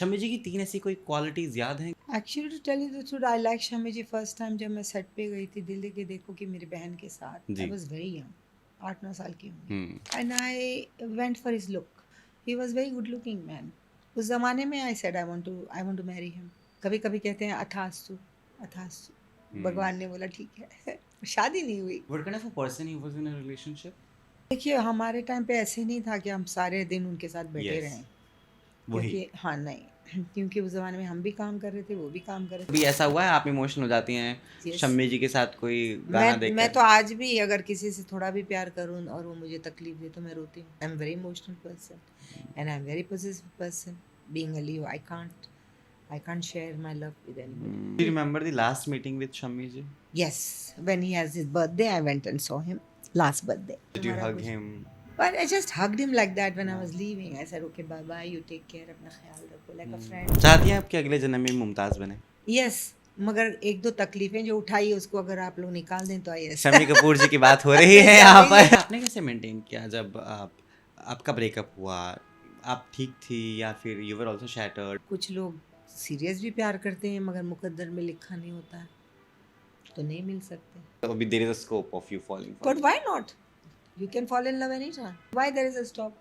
शम्मी जी की 3 ऐसी कोई क्वालिटीज याद हैं? Actually to tell you the truth I like Shammi ji first time जब मैं सेट पे गई थी दिल के देखो कि मेरी बहन के साथ आई जी। वाज वेरी यंग 8-9 साल की होंगी hmm. And I went for his look he was very good looking man उस ज़माने में I said I want to marry him कभी कभी कहते हैं अथास्तु भगवान ने बोला ठीक है शादी नहीं हुई What kind of a person he was in a relationship? देखिए हमारे टाइम पे ऐसे नहीं था कि हम सारे दिन उनके साथ बैठे Yes, रहें वही। क्योंकि हाँ नहीं क्योंकि उस ज़माने में हम भी काम कर रहे थे वो भी काम कर रहे कभी ऐसा हुआ है आप इमोशनल हो जाती हैं थे यस शम्मी जी के साथ कोई गाना मैं देखकर? तो आज भी अगर किसी से थोड़ा भी प्यार करूं और वो मुझे तकलीफ दे तो मैं रोती हूँ I am very emotional person and I am very positive person being a Leo I can't share my love with Do anybody you remember the last meeting with Shammi ji? Yes when he has his birthday I went and saw him last birthday Did you hug him? But I just hugged him like that when I was leaving. I said, okay, bye bye, you take care, अपना ख्याल रखो, like a friend. चाहती हैं आपके अगले जन्म में मुमताज बने? Yes, मगर एक दो तकलीफें जो उठाई है उसको अगर आप लोग निकाल दें तो yes. शम्मी कपूर जी की बात हो रही है यहाँ पर। आपने कैसे मेंटेन किया जब आपका ब्रेकअप हुआ? आप ठीक थी या फिर यू वर आल्सो शैटर्ड? कुछ लोग सीरियस भी प्यार करते हैं मगर मुकद्दर में लिखा नहीं होता है तो नहीं मिल सकते. अभी there is a scope of you falling for But why not? You can fall in love anytime. Why there is a stop?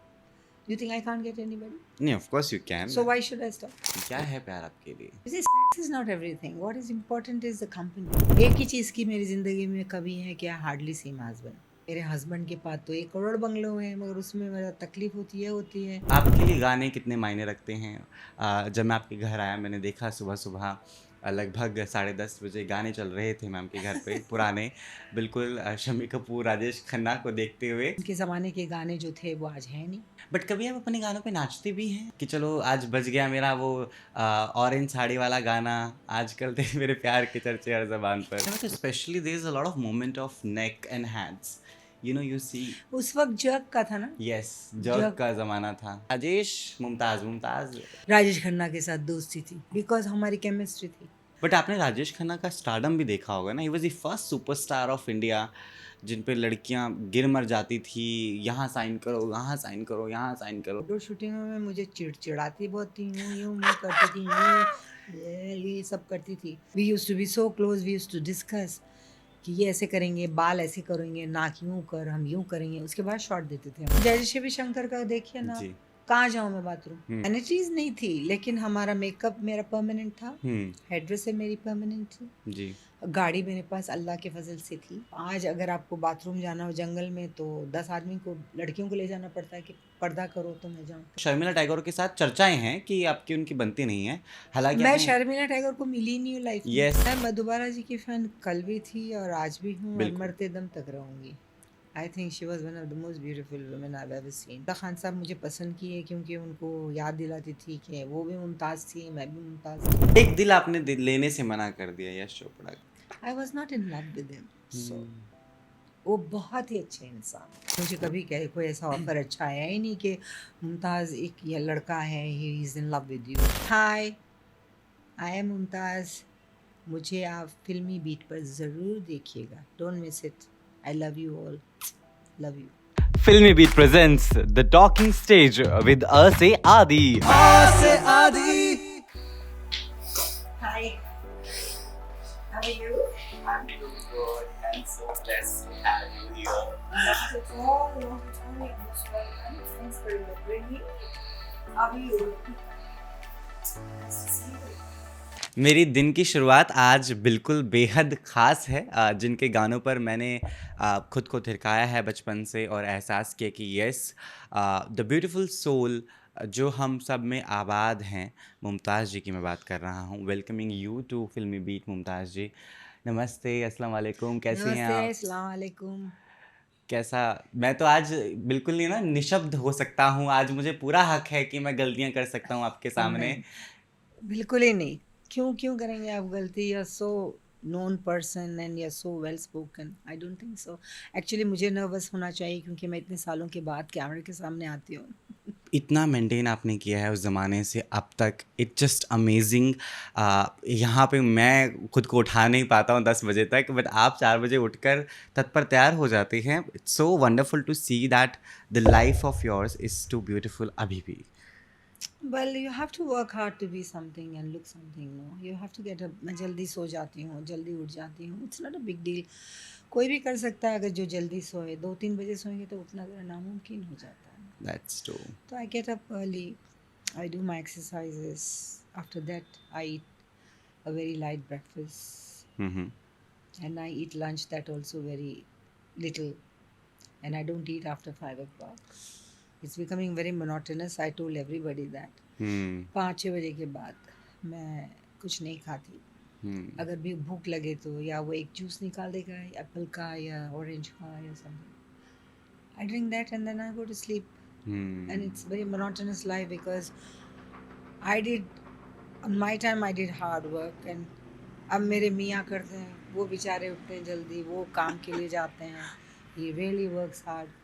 You think I can't get anybody? नहीं, of course you can. So why should I stop? क्या है प्यार आपके लिए? You see, sex is not everything. What is important is the company. एक ही चीज़ की मेरी ज़िंदगी में कमी है कि I hardly see my husband. मेरे हस्बैंड के पास तो 1 करोड़ बंगलों हैं मगर उसमें मेरा तकलीफ होती है आपके लिए गाने कितने मायने रखते हैं? जब मैं आपके घर आया मैंने देखा सुबह सुबह लगभग 10:30 बजे गाने चल रहे थे मैम के घर पे पुराने, बिल्कुल शम्मी कपूर राजेश खन्ना को देखते हुए। उनके ज़माने के गाने जो थे वो आज हैं नहीं. बट कभी आप अपने गानों पे नाचते भी हैं कि चलो आज बज गया मेरा वो ऑरेंज साड़ी वाला गाना, आजकल थे मेरे प्यार के चर्चे हर ज़बान पर। Specially there is a lot of movement of neck and hands, you know, you see. उस वक्त जग का था ना. यस, जर्क का ज़माना था। राजेश मुमताज़ राजेश खन्ना के साथ दोस्ती थी बिकॉज हमारी केमिस्ट्री थी. बट आपने राजेश खन्ना का स्टारडम भी देखा होगा ना। He was the first superstar of India जिन पे लड़कियां गिर मर जाती थी, यहाँ साइन करो, यहाँ साइन करो, यहाँ साइन करो। आउटडोर शूटिंगों में मुझे चिड़चिड़ाती बहुत थी, यूं यूं करती थी, ये सब करती थी. We used to be so close, we used to discuss कि ये ऐसे करेंगे, बाल ऐसे करेंगे, नाक यूं कर, हम यूं करेंगे. उसके बाद शॉट देते थे. जय शिव शंकर का देखिए ना, जी। कहाँ जाऊँ मैं बाथरूम. एनिटीज नहीं थी लेकिन हमारा मेकअप मेरा परमानेंट था, हेयर ड्रेस मेरी परमानेंट थी जी। गाड़ी मेरे पास अल्लाह के फजल से थी. आज अगर आपको बाथरूम जाना हो जंगल में तो 10 आदमी को, लड़कियों को ले जाना पड़ता है कि पर्दा करो तो मैं जाऊँ. शर्मिला टैगोर के साथ चर्चाएं हैं कि आपकी उनकी बनती नहीं है, हालांकि मैं आपने- शर्मिला टैगोर को मिली नहीं हूँ लाइफ में. Yes. मैं मधुबाला जी की फैन कल भी थी और आज भी हूँ और बिल्कुल। मरते दम तक रहूँगी. I think she was one of the most beautiful women I have ever seen. Khan साहब मुझे पसंद किए क्योंकि उनको याद दिलाती थी कि वो भी मुमताज़ थी, मैं भी मुमताज़ थी. एक दिल आपने लेने से मना कर दिया Yash Chopra. I was not in love with him. So वो बहुत ही अच्छे इंसान. मुझे कभी कोई ऐसा ऑफर अच्छा आया ही नहीं कि मुमताज़ एक ये लड़का है, he is in love with you. Hi, I am Mumtaz. मुझे आप फिल्मी बीट पर ज़रूर देखिएगा. Don't miss it. I love you all. Love you. Filmy Beat presents The Talking Stage with A Se Adi. Hi. How are you? I'm doing good and so blessed to have you here. Not at all. Not at all. You're most welcome. Thanks for remembering me. How are you? Nice to see you. मेरी दिन की शुरुआत आज बिल्कुल बेहद ख़ास है, जिनके गानों पर मैंने खुद को थिरकाया है बचपन से और एहसास किया कि यस, द ब्यूटीफुल सोल जो हम सब में आबाद हैं, मुमताज़ जी की मैं बात कर रहा हूँ. वेलकमिंग यू टू फिल्मी बीट मुमताज़ जी. नमस्ते, अस्सलाम वालेकुम, कैसी हैं नमस्ते, आप? अस्सलाम वालेकुम. कैसा? मैं तो आज बिल्कुल नहीं ना निशब्द हो सकता हूँ. आज मुझे पूरा हक है कि मैं गलतियाँ कर सकता हूँ आपके सामने. बिल्कुल ही नहीं. क्यों करेंगे आप गलती? या सो नोन पर्सन एंड या so well spoken. I don't think so. Actually मुझे नर्वस होना चाहिए क्योंकि मैं इतने सालों के बाद कैमरे के सामने आती हूँ. इतना मेंटेन आपने किया है उस ज़माने से अब तक, इट जस्ट अमेजिंग. यहाँ पे मैं खुद को उठा नहीं पाता हूँ 10 बजे तक, बट आप 4 बजे उठकर तत्पर तैयार हो जाते हैं. It's so wonderful to see that the life of yours is too beautiful अभी भी. Well, you have to work hard to be something and look something, no? You have to get up. मैं जल्दी सो जाती हूँ, जल्दी उठ जाती हूँ. It's not a big deal. कोई भी कर सकता है अगर जो जल्दी सोए. 2-3 बजे सोएंगे तो उठना ज़रा नामुमकिन हो जाता है. That's true. So I get up early. I do my exercises. After that, I eat a very light breakfast. Mm-hmm. And I eat lunch that also very little. And I don't eat after 5 o'clock. It's becoming very monotonous. I told everybody that. Hmm. 5-6 बजे के बाद मैं कुछ नहीं खाती. Hmm. अगर भी भूख लगे तो या वो एक जूस निकाल देगा एप्पल का या ऑरेंज का या something. I drink that and then I go to sleep. Hmm. And it's very monotonous life because I did on my time I did hard work and अब मेरे मियाँ करते हैं. वो बेचारे उठते हैं जल्दी, वो काम के लिए जाते हैं. He really works hard.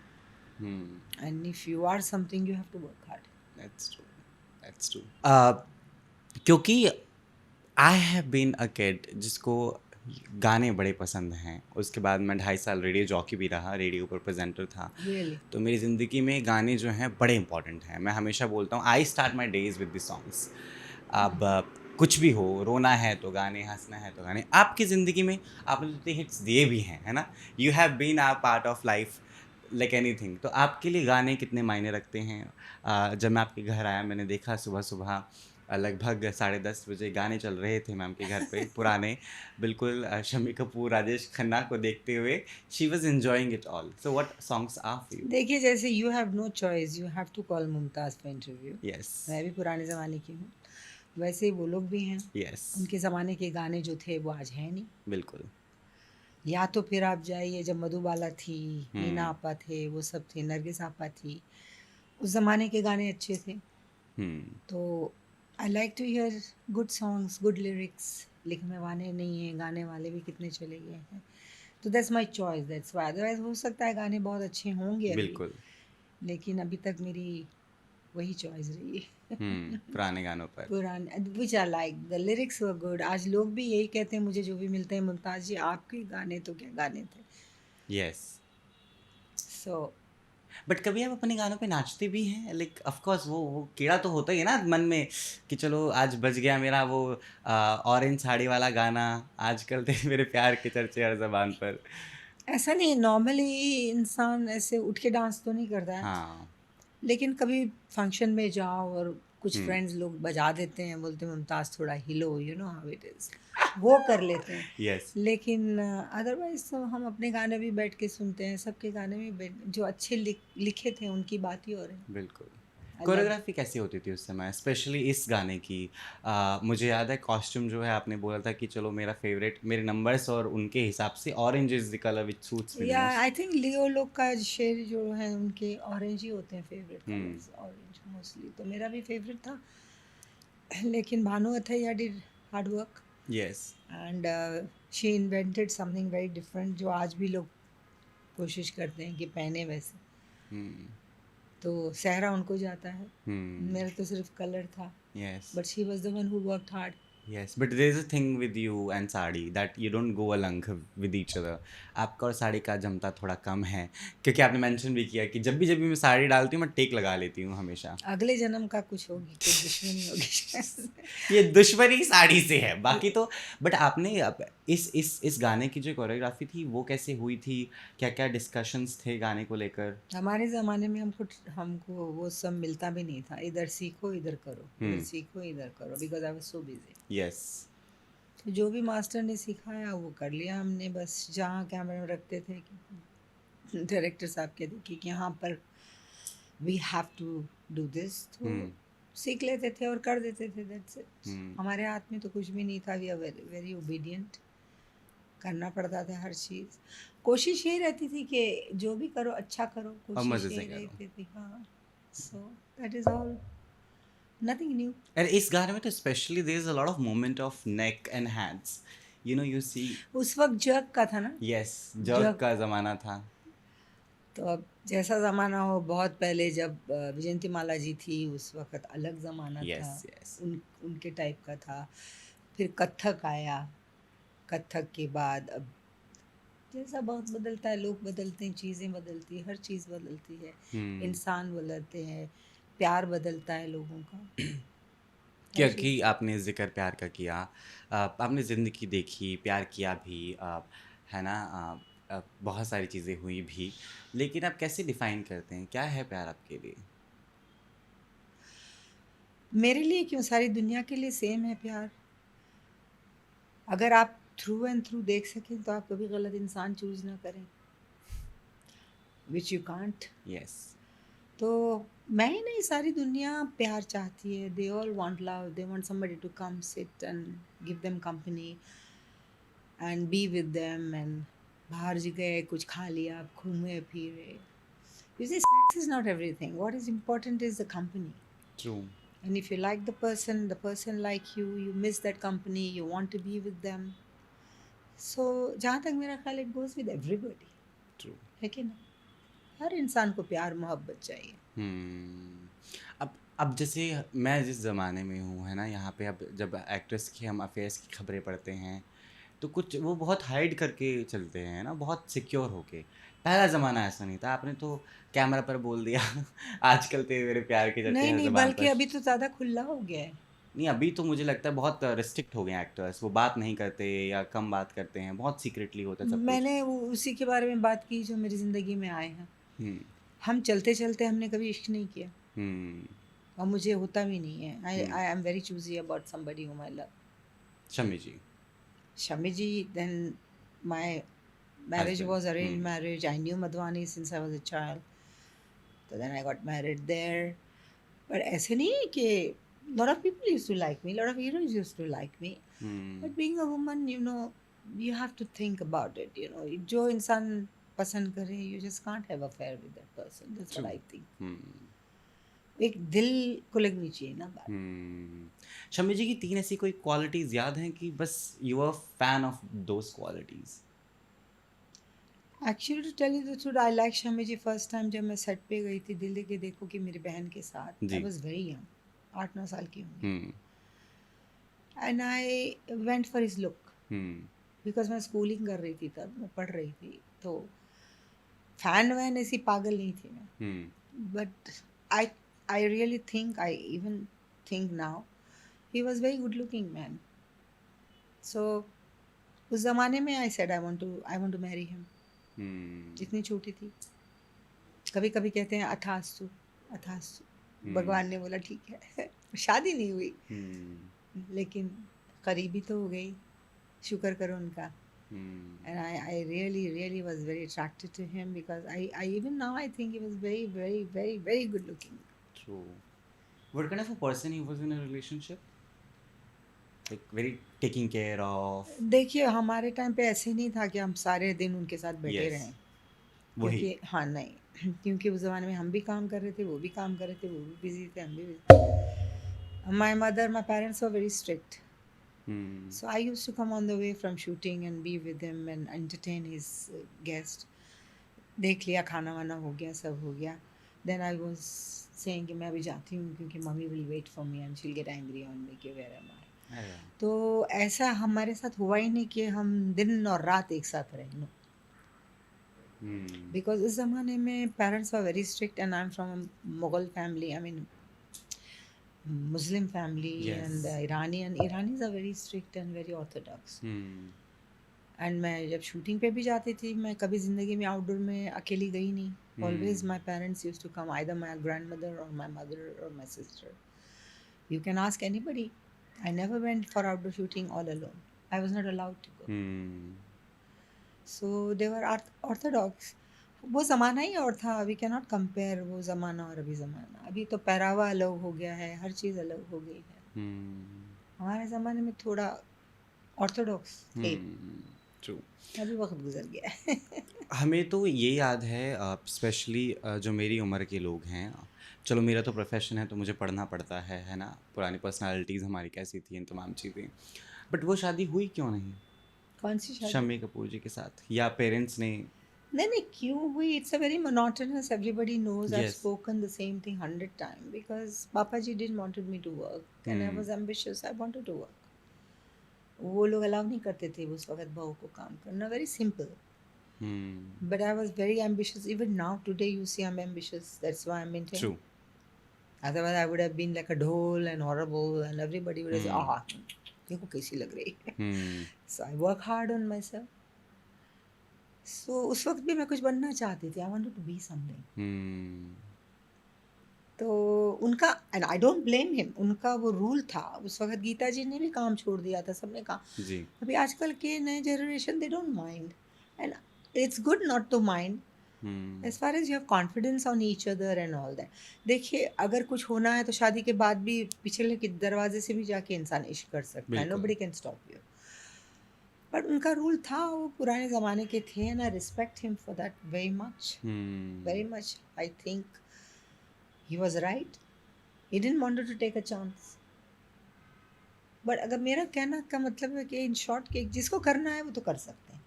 Hmm. And if you are something, you have to work hard. That's true. That's true. क्योंकि I have been a kid जिसको गाने बड़े पसंद हैं. उसके बाद मैं 2.5 साल रेडियो जॉकी भी रहा, रेडियो पर प्रेजेंटर था. Really. तो मेरी ज़िंदगी में गाने जो हैं बड़े इंपॉर्टेंट हैं. मैं हमेशा बोलता हूँ I start my days with the songs. अब कुछ भी हो, रोना है तो गाने, हंसना है तो गाने. आपकी ज़िंदगी में आपने जितने हिट्स दिए भी हैं, है ना, you have been our part of life like anything. तो आपके लिए गाने कितने मायने रखते हैं? जब मैं आपके घर आया मैंने देखा सुबह सुबह लगभग 10:30 बजे गाने चल रहे थे मैम के घर पे पुराने, बिल्कुल शम्मी कपूर, राजेश खन्ना को देखते हुए. She was enjoying it all. So what songs are for you? देखिए जैसे you have no choice, you have to call Mumtaz for interview. Yes. मैं भी पुराने ज़माने की हूँ, वैसे ही वो लोग भी हैं. यस. उनके ज़माने के गाने जो थे वो आज हैं नहीं. बिल्कुल. या तो फिर आप जाइए जब मधुबाला थी, मीना आपा थे, वो सब थे, नरगिस आपा थी. उस ज़माने के गाने अच्छे थे. तो I like to hear good songs, good lyrics. लिखने वाले नहीं हैं, गाने वाले भी कितने चले गए हैं. तो that's my choice, that's why. Otherwise हो सकता है गाने बहुत अच्छे होंगे अभी, बिल्कुल. लेकिन अभी तक मेरी वही चॉइस रही है. पुराने गानों पर. पुराने which I like, the lyrics were good. आज लोग भी यही कहते हैं मुझे, जो भी मिलते हैं, मुमताज़ जी आपके गाने तो क्या गाने थे. यस. सो बट कभी आप अपने गानों पे नाचते भी हैं? लाइक ऑफ कोर्स वो कीड़ा तो होता ही है ना मन में कि चलो आज बज गया मेरा वो ऑरेंज साड़ी वाला गाना, आजकल तेरे मेरे प्यार के चर्चे हर ज़बान पर. ऐसा नहीं, नॉर्मली इंसान ऐसे उठ के डांस तो नहीं करता है. हाँ. लेकिन कभी फंक्शन में जाओ और कुछ फ्रेंड्स लोग बजा देते हैं, बोलते हैं मुमताज़ थोड़ा हिलो, you know how it is, वो कर लेते हैं. यस. लेकिन अदरवाइज तो हम अपने गाने भी बैठ के सुनते हैं. सबके गाने में जो अच्छे लिखे थे उनकी बात ही और है. बिल्कुल. कोरियोग्राफी कैसी होती थी उस समय, स्पेशली इस गाने की? मुझे याद है कॉस्ट्यूम जो है आपने बोला था कि चलो मेरा फेवरेट, मेरे नंबर्स और उनके हिसाब से orange is the colour which suits me. या आई थिंक लियो लोग का शेर जो है उनके ऑरेंज ही होते हैं फेवरेट कलर्स, ऑरेंज मोस्टली. तो मेरा भी फेवरेट था, लेकिन Bhanu Athaiya did hard work. Yes. And she invented something very different जो आज भी लोग कोशिश करते हैं कि पहने वैसे. तो सहरा उनको जाता है, मेरा तो सिर्फ कलर था. Yes. But she was the one who worked hard. Yes, but there is a thing with you and sari that you don't go along with each other. आपका और साड़ी का जमता थोड़ा कम है, क्योंकि आपने मेंशन भी किया कि जब भी मैं साड़ी डालती हूँ मैं टेक लगा लेती हूँ हमेशा. अगले जन्म का कुछ होगी, कुछ दुश्मनी होगी. ये दुश्मनी साड़ी से है, बाकी तो. बट आपने अब इस गाने की जो कोरियोग्राफी थी वो कैसे हुई थी? क्या क्या डिस्कशंस थे गाने को लेकर? हमारे ज़माने में हमको वो सब मिलता भी नहीं था. इधर सीखो इधर करो, इधर सीखो इधर करो, because I was so busy. Yes. तो जो भी मास्टर ने सिखाया वो कर लिया हमने. बस जहाँ कैमरा में रखते थे कि डायरेक्टर साहब कहते कि यहाँ पर we have to do this, तो सीख लेते थे और कर देते थे. That's it. हमारे हाथ में तो कुछ भी नहीं था. We are very very obedient. करना पड़ता था हर चीज़. कोशिश यही रहती थी कि जो भी करो अच्छा करो. कोशिश यही रहती थी. हाँ. So that is all. Nothing new. और इस गाने में तो specially there is a lot of movement of neck and hands, you know, you see. उस वक्त जग का था ना. यस, जग का ज़माना था. तो अब जैसा ज़माना हो, बहुत पहले जब विजयंती माला जी थी उस वक्त अलग ज़माना था. yes. उनके टाइप का था. फिर कथक आया. कथक के बाद अब जैसा बहुत बदलता है, लोग बदलते हैं, चीज़ें बदलती है, हर चीज़ बदलती है, इंसान बदलते हैं. प्यार बदलता है लोगों का। क्या हर कि चीज़। आपने ज़िक्र प्यार का किया, आपने ज़िंदगी देखी, प्यार किया भी, है ना, बहुत सारी चीज़ें हुई भी, लेकिन आप कैसे डिफ़ाइन करते हैं? क्या है प्यार आपके लिए? मेरे लिए क्यों, सारी दुनिया के लिए सेम है प्यार। अगर आप थ्रू एंड थ्रू देख सकें तो आप कभी गलत इंसान चूज़ ना करें, विच यू कांट। यस। तो मैं ही नहीं, सारी दुनिया प्यार चाहती है। They all want love, they want somebody to come sit and give them company and be with them, and बाहर जी गए, कुछ खा लिया, घूमे फिरे। You see, sex is not everything. What is important is the company. True. And if you like the person like you miss that company, you want to be with them. So जहाँ तक मेरा ख्याल, it goes with everybody. True. है कि ना? हर इंसान को प्यार मोहब्बत चाहिए। हम्म। अब जैसे मैं जिस ज़माने में हूँ, है ना, यहाँ पे अब जब एक्ट्रेस की हम अफेयर्स की खबरें पढ़ते हैं, तो कुछ वो बहुत हाइड करके चलते हैं ना, बहुत सिक्योर होके। पहला ज़माना ऐसा नहीं था, आपने तो कैमरा पर बोल दिया। आजकल तो ये मेरे प्यार के चर्चे नहीं हर नहीं, ज़बान बल्कि पर। अभी तो ज़्यादा खुला हो गया है। नहीं, अभी तो मुझे लगता है बहुत रिस्ट्रिक्ट हो गए हैं एक्टर्स, वो बात नहीं करते या कम बात करते हैं, बहुत सीक्रेटली होता है सब कुछ। मैंने उसी के बारे में बात की जो मेरी ज़िंदगी में आए हैं। हम्म। हम चलते चलते हमने कभी इश्क नहीं किया, हम्म। और मुझे होता भी नहीं है। I hmm. I am very choosy about somebody whom I love. Shami ji. Shami ji, then my marriage husband. was arranged marriage. I knew Madhwani since I was a child. So then I got married there. But ऐसे नहीं है कि lot of people used to like me, lot of heroes used to like me. But being a woman, you have to think about it. जो इंसान पसंद करे, you just can't have affair with that person. That's what true. I think. हम्म। एक दिल को लगनी चाहिए ना बात। शमी जी की 3 ऐसी कोई क्वालिटीज़ याद हैं कि बस you are fan of those qualities? Actually to tell you the truth, I like Shami ji first time जब मैं सेट पे गई थी दिल के देखो कि मेरी बहन के साथ। आई जी। वाज वेरी यंग, 8-9 साल की होंगी। Hmm. And I went for his look, hmm. Because मैं स्कूलिंग कर रही थी, तब मैं पढ़ रही थी। तो फैन वैन ऐसी पागल नहीं थी मैं। Hmm. But I I really think, I even think now, he was very good looking man. So उस ज़माने में I said I want to marry him. Hmm. इतनी छोटी थी। कभी कभी कहते हैं अथास्तु, अथास्तु। भगवान ने बोला ठीक है। शादी नहीं हुई, हुँ। लेकिन करीबी तो हो गई। शुक्र करो उनका। हुँ। And I really was very attracted to him because I even now I think he was very good looking. True. What kind of a person he was in a relationship? Like very taking care of? देखिए, हमारे time पे ऐसे नहीं था कि हम सारे दिन उनके साथ बैठे Yes. रहें। वही। क्योंकि हाँ, नहीं, क्योंकि उस ज़माने में हम भी काम कर रहे थे, वो भी काम कर रहे थे, वो भी बिजी थे, हम भी busy. My parents were very strict. Hmm. So I used to come on the way from shooting and be with him and entertain his guest. देख लिया, खाना वाना हो गया, सब हो गया। Then I was saying कि मैं अभी जाती हूँ क्योंकि mummy will wait for me and she'll get angry on me कि where am I. अरे! तो ऐसा हमारे साथ हुआ ही नहीं कि हम दिन और रात एक साथ रहे। No, hmm. बिकॉज उस ज़माने में parents were very strict and I am from Mughal family, I mean Muslim family, Yes. and Iranis are very strict and very orthodox. Hmm. And मैं जब शूटिंग पे भी जाती थी, मैं कभी ज़िंदगी में आउटडोर में अकेली गई नहीं। Always my parents use to come, either my grand mother और माई मदर और my sister. You can ask anybody, I never went for outdoor shooting all alone. I was not allowed to go. Hmm. So they were orthodox. वो ज़माना ही और था। We can not compare वो ज़माना और अभी ज़माना। अभी तो पहरावा अलग हो गया है, हर चीज़ अलग हो गई है। हुँ। हमारे ज़माने में थोड़ा ऑर्थोडॉक्स थे, हुँ। ट्रू। अभी वक्त गुजर गया है। हमें तो ये याद है, स्पेशली जो मेरी उम्र के लोग हैं, चलो मेरा तो प्रोफेशन है तो मुझे पढ़ना पड़ता है ना, पुरानी पर्सनालिटीज़ हमारी कैसी थी, इन तमाम चीज़ें। बट वो शादी हुई क्यों नहीं कौन सी शादी? शम्मी कपूर जी के साथ, या पेरेंट्स ने? नहीं नहीं, क्यों हुई? It's a very monotonous, everybody knows I've yes. spoken the same thing 100 times because Papa ji didn't wanted me to work and I was ambitious, I wanted to work. वो लोग अलाउ नहीं करते थे उस वक्त बहू को काम करना, very simple. Hmm. But I was very ambitious. Even now today you see I'm ambitious, that's why I'm maintaining. True. Otherwise, I would have been like a dhol and horrible, and everybody would have said, देखो कैसी लग रही है. So I work hard on myself. So उस वक्त भी मैं कुछ बनना चाहती थी. I wanted to be something. तो उनका, and I don't blame him, उनका वो रूल था उस वक्त. गीता जी ने भी काम छोड़ दिया था, सबने कहा. जी. अभी आजकल के नए generation they don't mind, and it's good not to mind as far as you have confidence on each other and all that. देखिए, अगर कुछ होना है तो शादी के बाद भी पिछले के दरवाजे से भी जाके इंसान इश्क कर सकता है. Nobody can stop you. But उनका रूल था, वो पुराने ज़माने के थे, and I respect him for that very much. I think he was right. He didn't want to take a chance. But अगर मेरा कहना का मतलब है कि इन शॉर्ट कि जिसको करना है वो तो कर सकते हैं.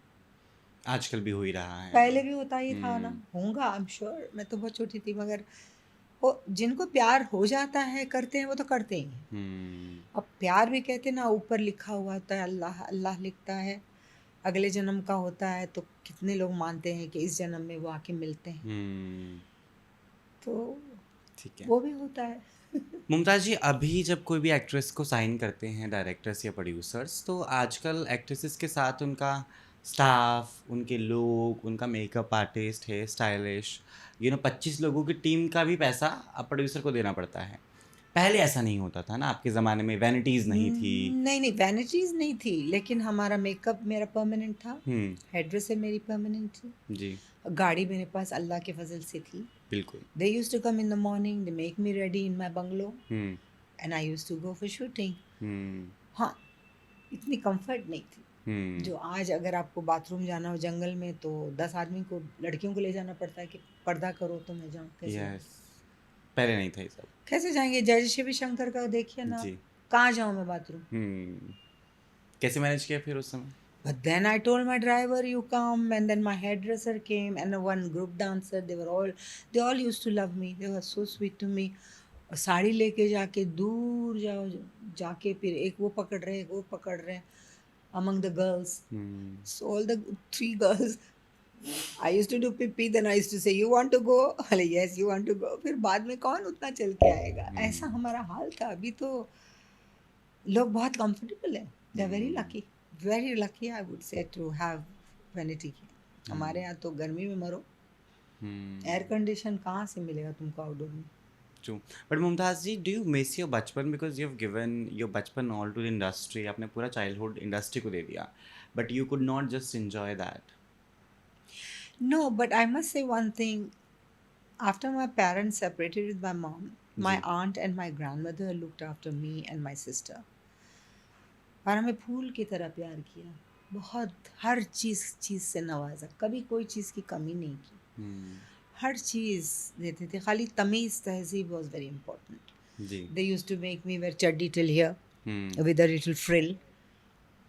आजकल भी हो ही रहा है. पहले भी होता ही था ना, होगा आई एम श्योर. मैं तो बहुत छोटी थी, मगर वो जिनको प्यार हो जाता है करते हैं, वो तो करते ही हैं. अब प्यार भी कहते हैं ना, ऊपर लिखा हुआ होता है, अल्लाह अल्लाह लिखता है, अगले जन्म का होता है. तो कितने लोग मानते हैं कि इस जन्म में वो आके मिलते हैं. तो ठीक है, वो भी होता है. मुमताज़ जी, अभी जब कोई भी एक्ट्रेस को साइन करते हैं डायरेक्टर्स या प्रोड्यूसर्स, तो आजकल एक्ट्रेसेस के साथ उनका स्टाफ, उनके लोग, उनका मेकअप आर्टिस्ट, हेयर स्टाइलिश, 25 लोगों की टीम का भी पैसा अब प्रोड्यूसर को देना पड़ता है. पहले ऐसा नहीं होता था ना, आपके ज़माने में वैनिटीज़ नहीं थी. नहीं, वैनिटीज़ नहीं थी, लेकिन हमारा मेकअप मेरा परमानेंट था. हेड्रेस मेरी परमानेंट थी जी. गाड़ी मेरे पास अल्लाह के फजल से थी. बिल्कुल. They used to come in the morning, they make me ready in my bungalow, and I used to go for shooting. हाँ, इतनी कंफर्ट नहीं थी. जो आज अगर आपको बाथरूम जाना हो जंगल में तो 10 आदमी को, लड़कियों को ले जाना पड़ता है कि पर्दा करो तो मैं जाऊँ. कैसे पहले नहीं था ये सब. कैसे जाएंगे? जय शिव शंकर का देखिए ना, कहाँ जाऊँ मैं बाथरूम. कैसे मैनेज किया फिर उस समय? But then I told my driver, you come, and then my hairdresser came, and one group dancer. They all used to love me. They were so sweet to me. और साड़ी लेके जाके दूर जाओ, जाके फिर एक वो पकड़ रहे, एक वो पकड़ रहे, among the girls. So all the 3 girls, I used to do pee, then I used to say, you want to go? Yes, you want to go. फिर बाद में कौन उतना चल के आएगा? ऐसा हमारा हाल था. अभी तो लोग बहुत comfortable हैं. They are very lucky I would say to have vanity. हमारे यहाँ तो गर्मी में मरो, एयर कंडीशन कहाँ से मिलेगा तुमको आउटडोर में. True. But Mumtaz ji, do you miss your बचपन, because you've given your बचपन all to the industry, आपने पूरा childhood industry को दे दिया, but you could not just enjoy that. No, but I must say one thing. After my parents separated with my mom, my aunt and my grandmother looked after me and my sister. और हमें फूल की तरह प्यार किया, बहुत हर चीज़ से नवाजा, कभी कोई चीज़ की कमी नहीं की. हर चीज़ देते थे, खाली तमीज़ तहज़ीब was very important. They used to make me wear chaddi till here with a little frill.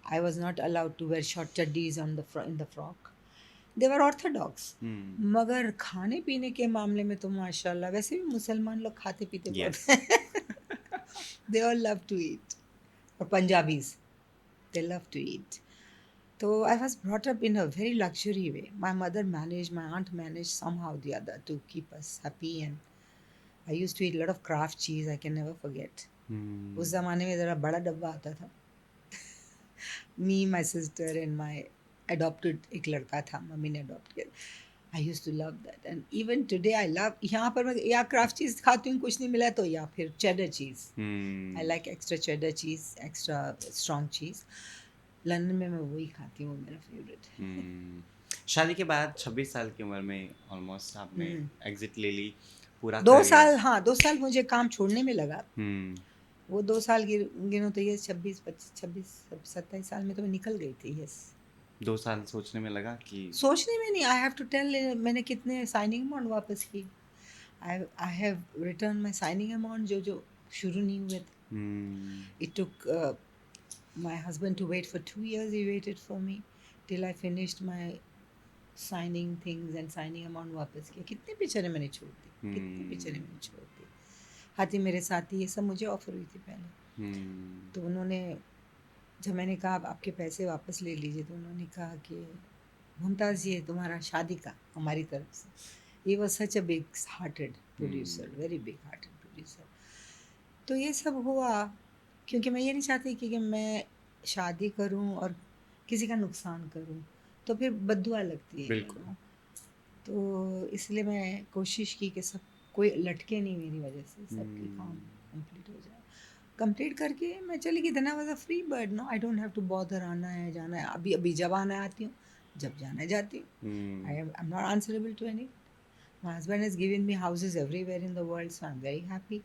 I was not allowed to wear short chaddis in the frock. They were orthodox. मगर खाने पीने के मामले में तो माशाल्लाह, वैसे भी मुसलमान लोग खाते पीते बहुत हैं. They all love to eat. और Punjabis, they love to eat. So I was brought up in a very luxury way. My mother managed, my aunt managed somehow or the other to keep us happy, and I used to eat a lot of Kraft cheese. I can never forget. उस ज़माने में ज़रा बड़ा डब्बा आता था. Me, my sister and my adopted एक लड़का था, मम्मी ने adopt किया. I used to love that, and even today I love. यहाँ पर मैं या क्राफ्ट चीज़ खाती हूँ, कुछ नहीं मिला तो, या फिर cheddar cheese. I like extra cheddar cheese, extra strong cheese. London में मैं वही खाती हूँ, मेरा फेवरेट. शादी के बाद 26 साल की उम्र में ऑलमोस्ट आपने एग्जिट ले ली पूरा. 2 साल, हाँ 2 साल मुझे काम छोड़ने में लगा. वो 2 साल गिनो तो ये 26, 27 साल में तो मैं निकल गई थी. यस, 2 साल सोचने में लगा कि, सोचने में नहीं, आई हैव टू टेल, मैंने कितने साइनिंग अमाउंट वापस की. I have return my signing amount जो शुरू नहीं हुए थे. It took my husband to wait for 2 years. He waited for me till I finished my signing things and signing amount वापस किया. कितने पिक्चरें मैंने छोड़ दी, हाथी मेरे साथी, ये सब मुझे ऑफर हुई थी पहले. तो उन्होंने, जब मैंने कहा आपके पैसे वापस ले लीजिए, तो उन्होंने कहा कि मुमताज़ ये तुम्हारा शादी का हमारी तरफ से. He was such a big hearted producer, very big hearted producer. तो ये सब हुआ क्योंकि मैं ये नहीं चाहती कि मैं शादी करूं और किसी का नुकसान करूं, तो फिर बद्दुआ लगती है बिल्कुल। तो इसलिए मैं कोशिश की कि सब कोई लटके नहीं मेरी वजह से, सबके काम कंप्लीट हो जाए। कंप्लीट करके मैं चली गई। Then I was a free bird, no I don't have to bother, आना है जाना है, अभी अभी जब आना है आती हूँ, जब जाना है जाती हूँ। I am not answerable to any. My husband has given me houses everywhere in the world, so I am very happy.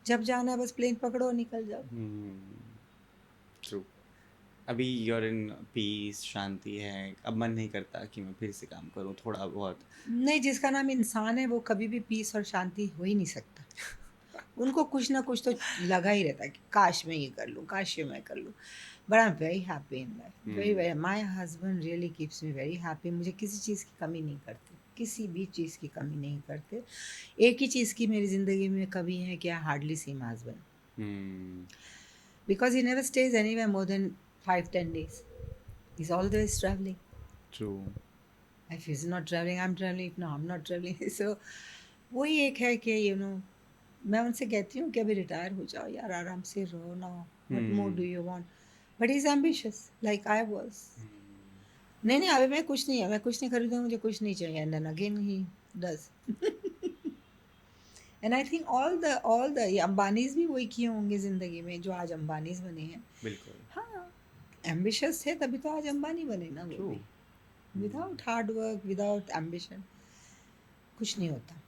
जब जाना है बस प्लेन पकड़ो और निकल जाओ। ट्रू। अभी यूर इन पीस, शांति है, अब मन नहीं करता कि मैं फिर से काम करूं थोड़ा बहुत। नहीं, जिसका नाम इंसान है वो कभी भी पीस और शांति हो ही नहीं सकता। उनको कुछ ना कुछ तो लगा ही रहता है कि काश मैं ये कर लूँ, काश ये मैं कर लूँ। But I am very happy in life, very very. My husband really keeps me very happy. मुझे किसी चीज़ की कमी नहीं करते, किसी भी चीज़ की कमी नहीं करते। एक ही चीज़ की मेरी ज़िंदगी में कमी है कि I hardly see my husband, because he never stage anywhere more than 5-10 days. He's always traveling. True. If he's not traveling, I'm traveling. If no, I'm not traveling. So वही एक है कि मैं उनसे कहती हूँ कि अभी रिटायर हो जाओ यार, आराम से रहो ना, what more do you want. But he is ambitious like I was. नहीं नहीं, अभी मैं कुछ नहीं है, मैं कुछ नहीं खरीदूँ, मुझे कुछ नहीं चाहिए। And then again he does. And I think all the Ambanis भी वही किए होंगे ज़िंदगी में जो आज अंबानीज बने हैं। बिल्कुल। हाँ, एम्बिशियस थे तभी तो आज अंबानी बने ना वो ट्रू। भी। Without hard work, without ambition कुछ नहीं होता।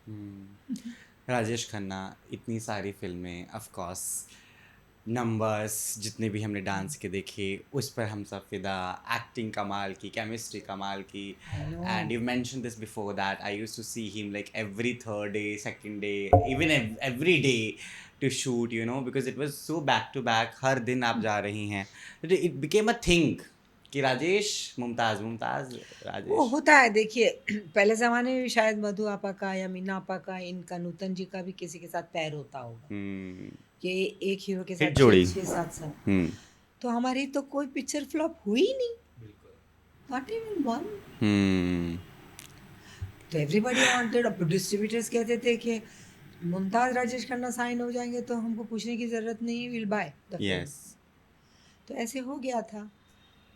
राजेश खन्ना, इतनी सारी फिल्में, ऑफ कोर्स नंबर्स जितने भी हमने डांस के देखे उस पर हम सब फिदा, एक्टिंग कमाल की, केमिस्ट्री कमाल की। I know. And you mention this before that I used to see him like every third day, second day, even every day to shoot, you know, because it was so back to back, हर दिन आप जा रही हैं। It became a thing कि राजेश, मुमताज़, मुमताज़, वो राजेश। होता है, देखिए पहले ज़माने में भी शायद मधु आपा का या मीना आपा का, इनका, नूतन जी का भी किसी के साथ पैर होता होगा कि एक हीरो के हिट साथ जोड़ी। 6-7 साल। हम्म। तो हमारी तो कोई पिक्चर फ्लॉप हुई ही नहीं, नॉट इवन वन। तो एवरीबॉडी वांटेड। अब डिस्ट्रीब्यूटर्स कहते थे कि मुमताज़ राजेश खन्ना साइन हो जाएंगे तो हमको पूछने की ज़रूरत नहीं, will buy the film. Yes. तो ऐसे हो गया था।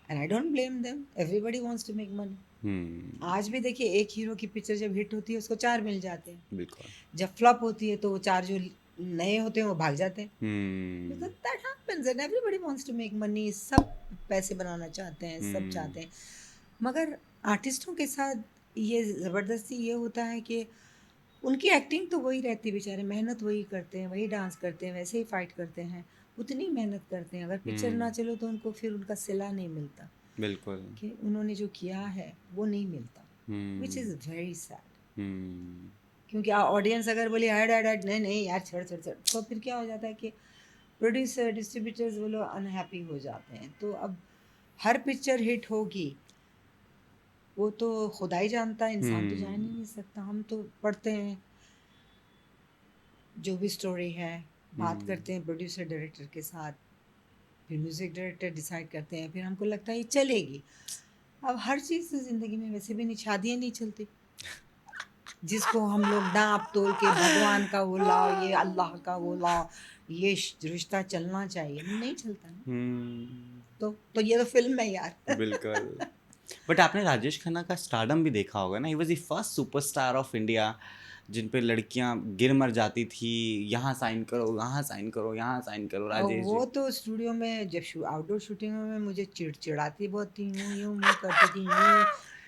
And I don't blame them, everybody wants to make money. आज भी देखिए, एक हीरो की पिक्चर जब हिट होती है उसको 4 मिल जाते हैं, बिल्कुल। जब फ्लॉप होती है तो वो 4 जो नए होते हैं वो भाग जाते हैं। Hmm. Because that happens and everybody wants to make money. सब पैसे बनाना चाहते हैं, सब चाहते हैं। मगर आर्टिस्टों के साथ ये ज़बरदस्ती ये होता है कि उनकी एक्टिंग तो वही रहती है, बेचारे मेहनत वही करते हैं, वही डांस करते हैं, वैसे ही फाइट करते हैं, उतनी मेहनत करते हैं। अगर पिक्चर ना चलो तो उनको फिर उनका सिला नहीं मिलता बिल्कुल। कि उन्होंने जो किया है वो नहीं मिलता, विच इज़ वेरी सैड। क्योंकि ऑडियंस अगर बोले ऐड ऐड ऐड, नहीं नहीं यार छोड़ छोड़ छोड़, तो फिर क्या हो जाता है कि प्रोड्यूसर, डिस्ट्रीब्यूटर्स वो लोग अनहैप्पी हो जाते हैं। तो अब हर पिक्चर हिट होगी वो तो खुदा ही जानता है, इंसान तो जान ही नहीं सकता। हम तो पढ़ते हैं जो भी स्टोरी है, बात करते हैं प्रोड्यूसर डायरेक्टर के साथ, फिर म्यूज़िक डायरेक्टर डिसाइड करते हैं, फिर हमको लगता है ये चलेगी। अब हर चीज़ तो ज़िंदगी में वैसे भी नहीं, शादियाँ नहीं चलती जिसको हम लोग नाप तोल के भगवान का वो लाओ, ये अल्लाह का वो लाओ, ये रिश्ता चलना चाहिए, नहीं चलता ना। तो ये तो फिल्म है यार। बिल्कुल। बट आपने राजेश खन्ना का स्टारडम भी देखा होगा ना, he was the first superstar of India जिन पे लड़कियां गिर मर जाती थी, यहाँ साइन करो, यहाँ साइन करो, यहाँ साइन करो, और राजेश वो जी। तो स्टूडियो में जब आउटडोर शूटिंग में मुझे चिड़चिड़ाती बहुत थी, यूं मुँह करती थी,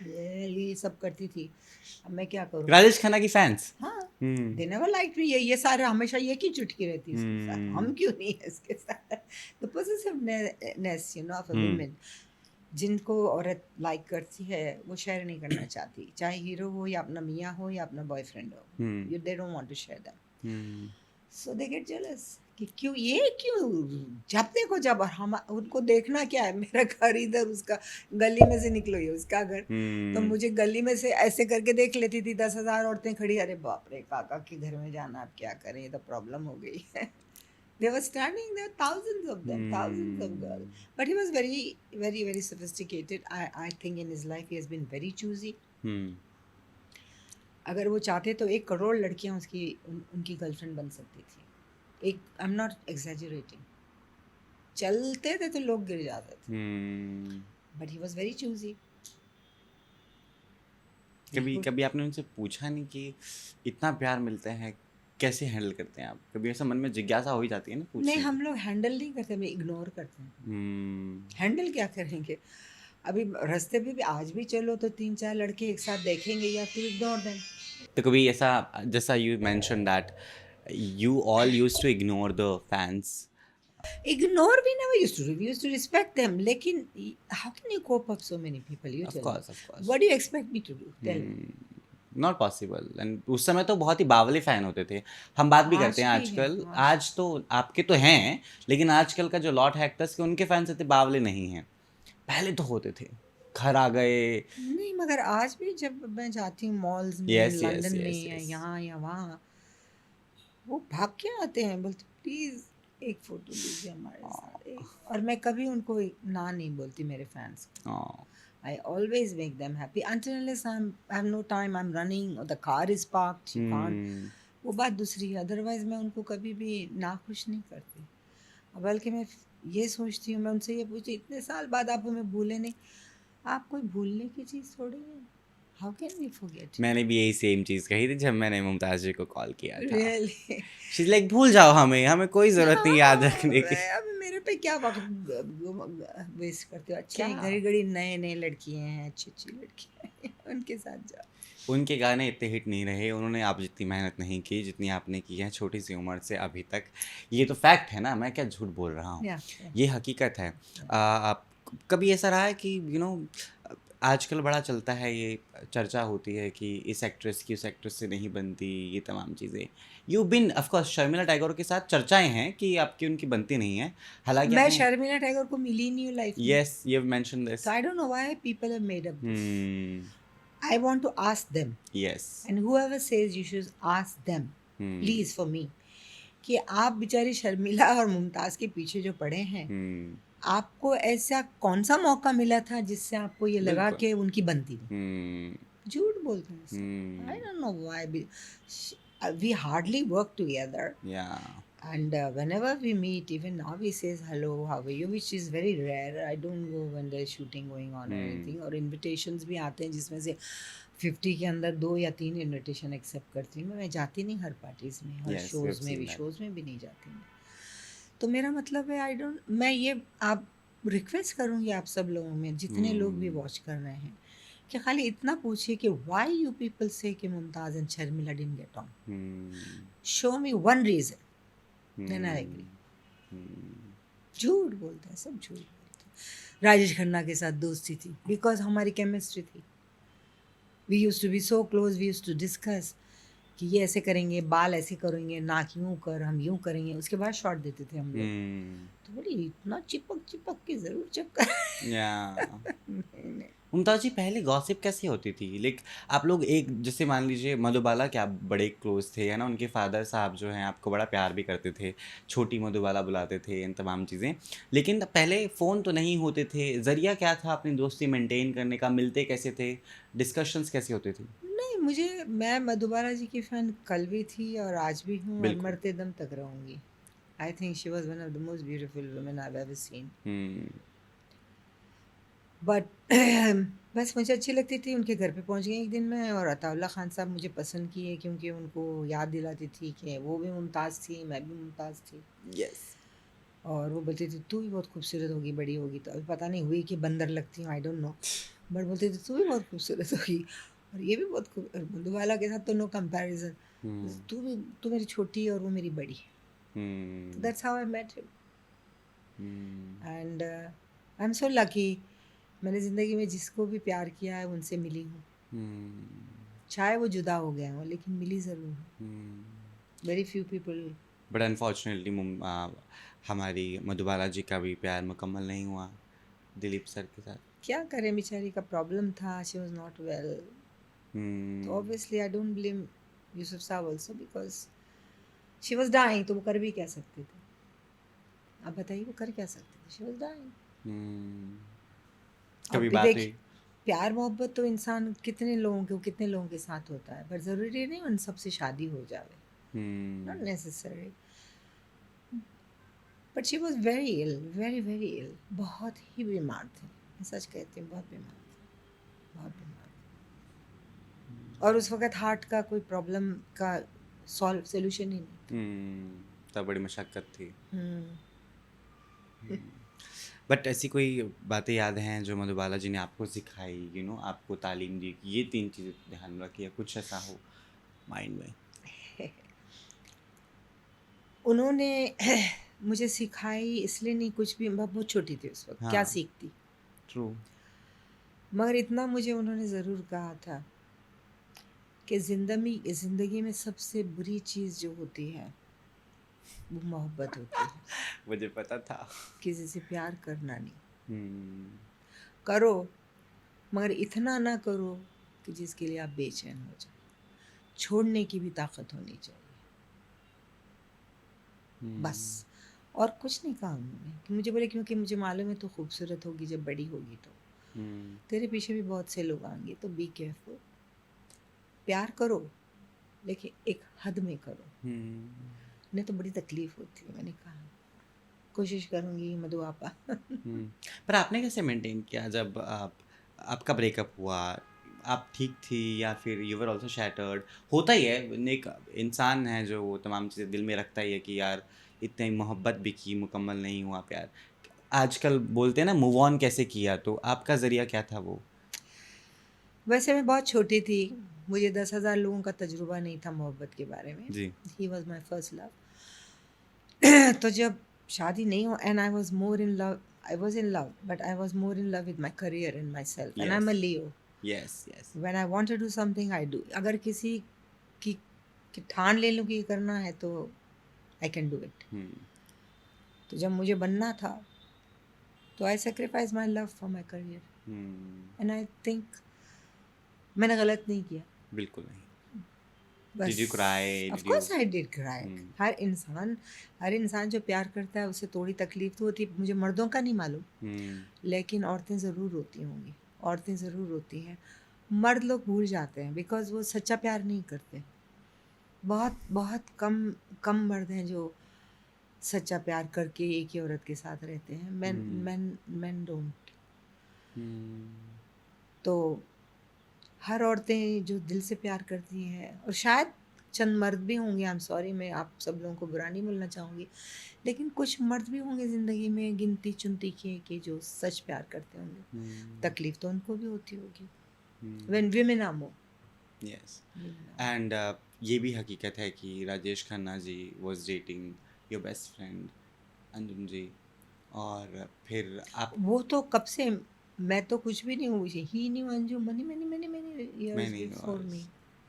ये सब करती थी। अब मैं क्या करूँ। राजेश खन्ना की फैंस। हाँ, दे नेवर लाइक मी। ये सारे हमेशा ये की चुटकी रहती है इसके साथ, हम क्यों नहीं है इसके साथ। The positiveness of a woman, जिनको औरत लाइक करती है वो शेयर नहीं करना चाहती, चाहे हीरो हो या अपना मियाँ हो या अपना बॉयफ्रेंड हो, you they don't want to share them. So they get jealous कि क्यों जब देखो जब, और हम उनको देखना क्या है, मेरा घर इधर, उसका गली में से निकलो ये उसका घर, तो मुझे गली में से ऐसे करके देख लेती थी 10,000 औरतें खड़ी, अरे बाप रे काका के घर में जाना, अब क्या करें, ये तो प्रॉब्लम हो गई है। They were standing there, thousands of them, thousands of girls. But he was very, very, very sophisticated. I think in his life he has been very choosy. अगर वो चाहते तो 1 करोड़ लड़कियां उनकी गर्लफ्रेंड बन सकती थी, एक आई एम नॉट एग्जैजरेटिंग, चलते थे तो लोग गिर जाते थे, but he was very choosy. कभी कभी आपने उनसे पूछा नहीं कि इतना प्यार मिलता है कैसे हैंडल करते हैं आप? कभी ऐसा मन में जिज्ञासा हो ही जाती है ना नहीं, पूछने हम की। लोग हैंडल नहीं करते, हम इग्नोर करते हैं। हम्म, हैंडल क्या करेंगे? अभी रास्ते पे भी आज भी चलो तो 3-4 लड़के एक साथ देखेंगे, या टू इग्नोर देम। तो कभी ऐसा, जैसा you mention that you all used to ignore the fans. Ignore, we never used to. We used to respect them. लेकिन how can you cope up so many people? You of tell me. Course, of course. What do you expect me to do? Tell me. Not possible. And उस समय तो बहुत ही बावले fan होते थे। हम बात भी करते आज हैं भी है, आजकल, आज आज तो आपके तो हैं, लेकिन आजकल का जो लॉट है एक्टर्स के, उनके फैंस इतने बावले नहीं हैं। पहले तो होते थे, घर आ गए। नहीं, मगर आज भी जब मैं जाती हूँ मॉल्स में, यस, यस, लंदन यस, में या यस। यहाँ या वहाँ, वो भाग के आते हैं, बोलते प्लीज एक फोटो लीजिए हमारे साथ। और मैं कभी उनको ना नहीं बोलती मेरे फैंस को। I always make them happy until unless I have no time, I'm running or the car is parked, she can't. वो बात दूसरी है, अदरवाइज मैं उनको कभी भी नाखुश नहीं करती। बल्कि मैं ये सोचती हूँ, मैं उनसे ये पूछती, इतने साल बाद आप हमें भूले नहीं, आप कोई भूलने की चीज़ थोड़ी है। How can we forget? मैंने भी यही सेम चीज़ कही थी जब मैंने मुमताज़ जी को कॉल किया था। रियली? शी इज़ लाइक भूल जाओ हमें, हमें कोई ज़रूरत नहीं याद रखने की। अब मेरे पे क्या वक्त वेस्ट करते हो? अच्छे क्या? घड़ी घड़ी नए नए लड़कियां हैं, अच्छी अच्छी लड़कियां हैं, उनके साथ जाओ। उनके गाने इतने हिट नहीं रहे, उन्होंने आप जितनी मेहनत नहीं की जितनी आपने की है छोटी सी उम्र से अभी तक। ये तो फैक्ट है ना, मैं क्या झूठ बोल रहा हूँ, Yeah, ये हकीकत है। आप कभी ऐसा रहा है कि आजकल बड़ा चलता है, ये चर्चा होती है कि इस एक्ट्रेस की उस एक्ट्रेस से नहीं बनती, ये तमाम चीज़ें। You been of course Sharmila Tagore के साथ चर्चाएं हैं कि आपकी उनकी बनती नहीं है, हालांकि मैं आपने शर्मिला टैगोर को मिली नहीं हूँ लाइफ में, yes you have mention this. so I don't know why people have made up this. I want to ask them, yes. and whoever says you should ask them, please for me, कि आप बेचारी शर्मिला और मुमताज़ के पीछे जो पड़े हैं, आपको ऐसा कौन सा मौका मिला था जिससे आपको ये लगा बिल्कुल। कि उनकी बनती नहीं? झूठ बोलते हैं सब। I don't know why we hardly work together, या and whenever we meet, even now he says hello, how are you, which is very rare. I don't go when there's shooting going on or anything, और invitations भी आते हैं जिसमें से 50 के अंदर 2 या 3 इनविटेशन एक्सेप्ट करती हूँ मैं जाती नहीं हर पार्टीज में, हर Yes, we शोज़ have में seen भी, that. शोज़ में भी नहीं जाती मैं। तो मेरा मतलब है, आई डोंट, मैं ये आप रिक्वेस्ट करूँगी आप सब लोगों में, जितने लोग भी वॉच कर रहे हैं, कि खाली इतना पूछिए कि व्हाई यू पीपल से कि Mumtaz and Sharmila didn't get on. Show me one reason, then I agree. झूठ बोलते हैं सब, झूठ बोलते हैं। राजेश खन्ना के साथ दोस्ती थी बिकॉज हमारी केमिस्ट्री थी। We use to be so close, we use to discuss कि ये ऐसे करेंगे, बाल ऐसे करेंगे, नाक यूँ कर, हम यूँ करेंगे, उसके बाद शॉट देते थे हम लोग। तो बोली इतना चिपक चिपक के ज़रूर चिपका। या मुमताज़ जी, पहले गॉसिप कैसे होती थी? लाइक आप लोग एक, जैसे मान लीजिए मधुबाला के आप बड़े क्लोज थे, है ना, उनके फादर साहब जो हैं आपको बड़ा प्यार भी करते थे, छोटी मधुबाला बुलाते थे, इन तमाम चीज़ें। लेकिन पहले फ़ोन तो नहीं होते थे, ज़रिया क्या था अपनी दोस्ती मेंटेन करने का? मिलते कैसे थे? डिस्कशंस कैसे होती थी? नहीं, मैं मधुबाला जी की फ़ैन कल भी थी और आज भी हूँ और बिल्कुल। मरते दम तक रहूँगी। I think she was one of the most beautiful women I have ever seen. But बस मुझे अच्छी लगती थी। उनके घर पे पहुंच गई एक दिन मैं, और अताउल्ला खान साहब मुझे पसंद किए क्योंकि उनको याद दिलाती थी कि वो भी मुमताज़ थी, मैं भी मुमताज़ थी। यस। और वो बोलती थी तू भी बहुत खूबसूरत होगी बड़ी होगी, तो अभी पता नहीं हुई कि बंदर लगती हूँ, आई डोंट नो, बट बोलती थी तू भी बहुत खूबसूरत होगी और ये भी बहुत खूब। मधुबाला के साथ तो नो कंपैरिजन, तू मेरी छोटी और वो मेरी बड़ी। That's how I met him and I am so lucky. मैंने ज़िंदगी में जिसको भी प्यार किया है उनसे मिली हूँ। चाहे वो जुदा हो गए हों लेकिन मिली ज़रूर हूँ। Very few people. But unfortunately हमारी मधुबाला जी का भी प्यार मुकम्मल नहीं हुआ दिलीप सर के साथ। क्या करें, बेचारी का प्रॉब्लम था, शी वाज नॉट वेल। तो obviously I don't blame Yusuf Sahab also because she was dying. तो वो कर भी क्या सकते थे? आप बताइए वो कर क्या सकते थे? She was dying. कभी और बात देख, हुई? प्यार मोहब्बत तो इंसान कितने लोगों के साथ होता है, पर ज़रूरी नहीं उन सबसे शादी हो जावे, not necessary. But she was very ill, very very ill, बहुत ही बीमार थे, मैं सच कहती हूँ, बहुत बीमार थे, बहुत बीमार थे। और उस वक्त हार्ट का कोई प्रॉब्लम का सोल्यूशन ही नहीं। तब बड़ी मशक्क़त थी। हम्म। बट ऐसी कोई बातें याद हैं जो मधुबाला जी ने आपको सिखाई, आपको तालीम दी कि ये 3 चीज़ें ध्यान में रखिए, कुछ ऐसा हो माइंड में? उन्होंने मुझे सिखाई इसलिए नहीं, कुछ भी, मैं बहुत छोटी थी उस वक्त, क्या हाँ। सीखती, ट्रू। मगर इतना मुझे उन्होंने ज़रूर कहा था कि ज़िंदगी में सबसे बुरी चीज़ जो होती है वो मोहब्बत होती है। मुझे पता था। किसी से प्यार करना नहीं, हम्म, करो मगर इतना ना करो कि जिसके लिए आप बेचैन हो जाओ, छोड़ने की भी ताकत होनी चाहिए, बस। और कुछ नहीं कहा उन्होंने, कि मुझे बोले क्योंकि मुझे मालूम है तो खूबसूरत होगी, जब बड़ी होगी तो तेरे पीछे भी बहुत से लोग आएंगे, तो बी केयरफुल, प्यार करो लेकिन एक हद में करो, नहीं तो बड़ी तकलीफ होती है। मैंने कहा कोशिश करूँगी मधु आपा। पर आपने कैसे मेंटेन किया जब आपका ब्रेकअप हुआ? आप ठीक थी या फिर यू वर ऑल्सो शैटर्ड? होता ही है, एक इंसान है जो वो तमाम चीज़ें दिल में रखता ही है कि यार इतनी मोहब्बत भी की, मुकम्मल नहीं हुआ प्यार। आजकल बोलते हैं ना मूव ऑन कैसे किया, तो आपका ज़रिया क्या था वो? वैसे मैं बहुत छोटी थी, मुझे 10,000 लोगों का तजुर्बा नहीं था मोहब्बत के बारे में। जी। He was my first love. तो जब शादी नहीं हो, and I was more in love, I was in love but I was more in love with my career and myself, and I am a Leo. Yes yes. When I want to do something I do. अगर किसी की ठान ले लूँ कि ये करना है तो आई कैन डू इट। तो जब मुझे बनना था तो I sacrifice my love for my career, and I think मैंने गलत नहीं किया। बिल्कुल नहीं। बस Did you cry? Of Did course you? I did cry. हर इंसान जो प्यार करता है उसे थोड़ी तकलीफ तो होती है, मुझे मर्दों का नहीं मालूम, लेकिन औरतें ज़रूर होती होंगी, औरतें ज़रूर होती हैं। मर्द लोग भूल जाते हैं बिकॉज वो सच्चा प्यार नहीं करते। बहुत बहुत कम कम मर्द हैं जो सच्चा प्यार करके एक ही औरत के साथ रहते हैं। Man don't. तो हर औरतें जो दिल से प्यार करती हैं, और शायद चंद मर्द भी होंगे, आई एम सॉरी, मैं आप सब लोगों को बुरा नहीं बोलना चाहूँगी, लेकिन कुछ मर्द भी होंगे ज़िंदगी में गिनती चुनती के जो सच प्यार करते होंगे। तकलीफ तो उनको भी होती होगी। When women are more. Yes. And ये भी हकीकत है कि Rajesh Khanna ji was dating your best friend Anjum ji, और फिर आप वो तो कब से, मैं तो कुछ भी नहीं हुई, he knew Anjum many many many many years many before years, me.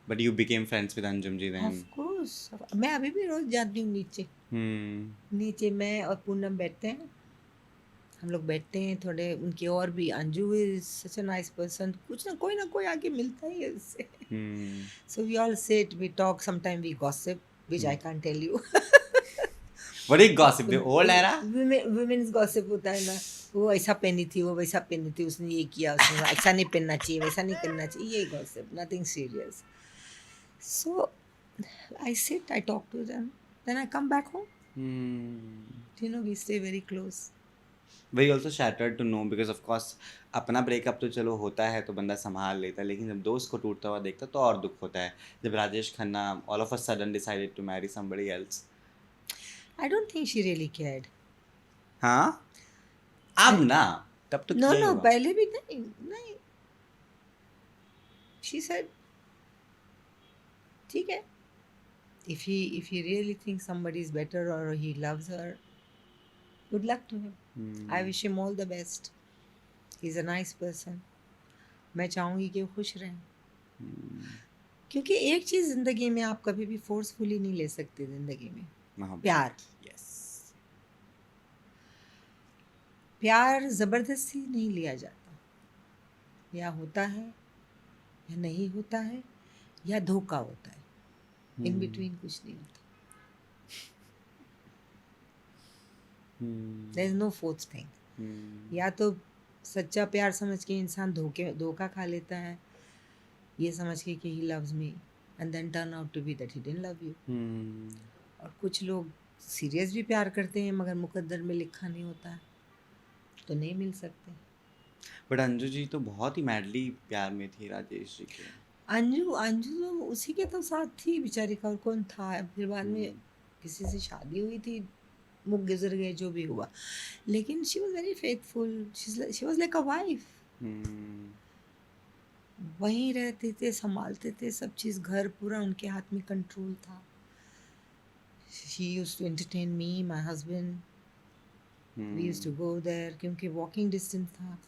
but you became friends with Anjum ji then? Of course, मैं अभी भी रोज जाती हूँ नीचे। नीचे मैं और पूनम बैठते हैं, हम लोग बैठते हैं थोड़े, उनके और भी, Anju is such a nice person, कुछ ना कोई आके मिलता ही है उससे। So we all sit, we talk, sometime we gossip which I can't tell you. What is gossip? The old era? Women's gossip होता है ना, वो ऐसा पहनी थी, वो वैसा पहनी थी, उसने ये किया, उसने ऐसा नहीं पहनना चाहिए, वैसा नहीं करना चाहिए, ये gossip, nothing serious. So I sit, I talk to them, then I come back home, you know, we stay very close. Very also shattered to know because of course अपना ब्रेकअप तो चलो होता है तो बंदा संभाल लेता है, लेकिन जब दोस्त को टूटता हुआ देखता तो और दुख होता है। जब Rajesh Khanna all of a sudden decided to marry somebody else. I don't think she really cared. हाँ, अब ना, तब तो No, किया ही no, होगा। पहले भी नहीं। She said, ठीक है, if he really thinks somebody is better or he loves her, good luck to him. I wish him all the best. He's a nice person. मैं चाहूँगी कि वो खुश रहें, क्योंकि एक चीज़ ज़िंदगी में आप कभी भी फोर्सफुली नहीं ले सकते ज़िंदगी में, मोहब्बत। प्यार। Yes. प्यार ज़बरदस्ती नहीं लिया जाता, या होता है या नहीं होता है, या धोखा होता है, इन बिटवीन कुछ नहीं होता। There is no fourth thing. या तो सच्चा प्यार समझ के इंसान धोखा खा लेता है, ये समझ के कि he loves me, and then turn out to be that he didn't love you. और कुछ लोग सीरियस भी प्यार करते हैं मगर मुकद्दर में लिखा नहीं होता है तो नहीं मिल सकते। बट अंजू जी तो बहुत ही मैडली प्यार में थी राजेश जी के। अंजू अंजू तो उसी के तो साथ थी बेचारी का, और कौन था। फिर बाद में हम्म, किसी से शादी हुई थी, मुख गुजर गए, जो भी हुआ, लेकिन she was very faithful, she was like a wife. Hmm, वहीं रहते थे, संभालते थे सब चीज़, घर पूरा उनके हाथ में कंट्रोल था। She used to entertain me, my husband, we used to go there क्योंकि वॉकिंग डिस्टेंस था।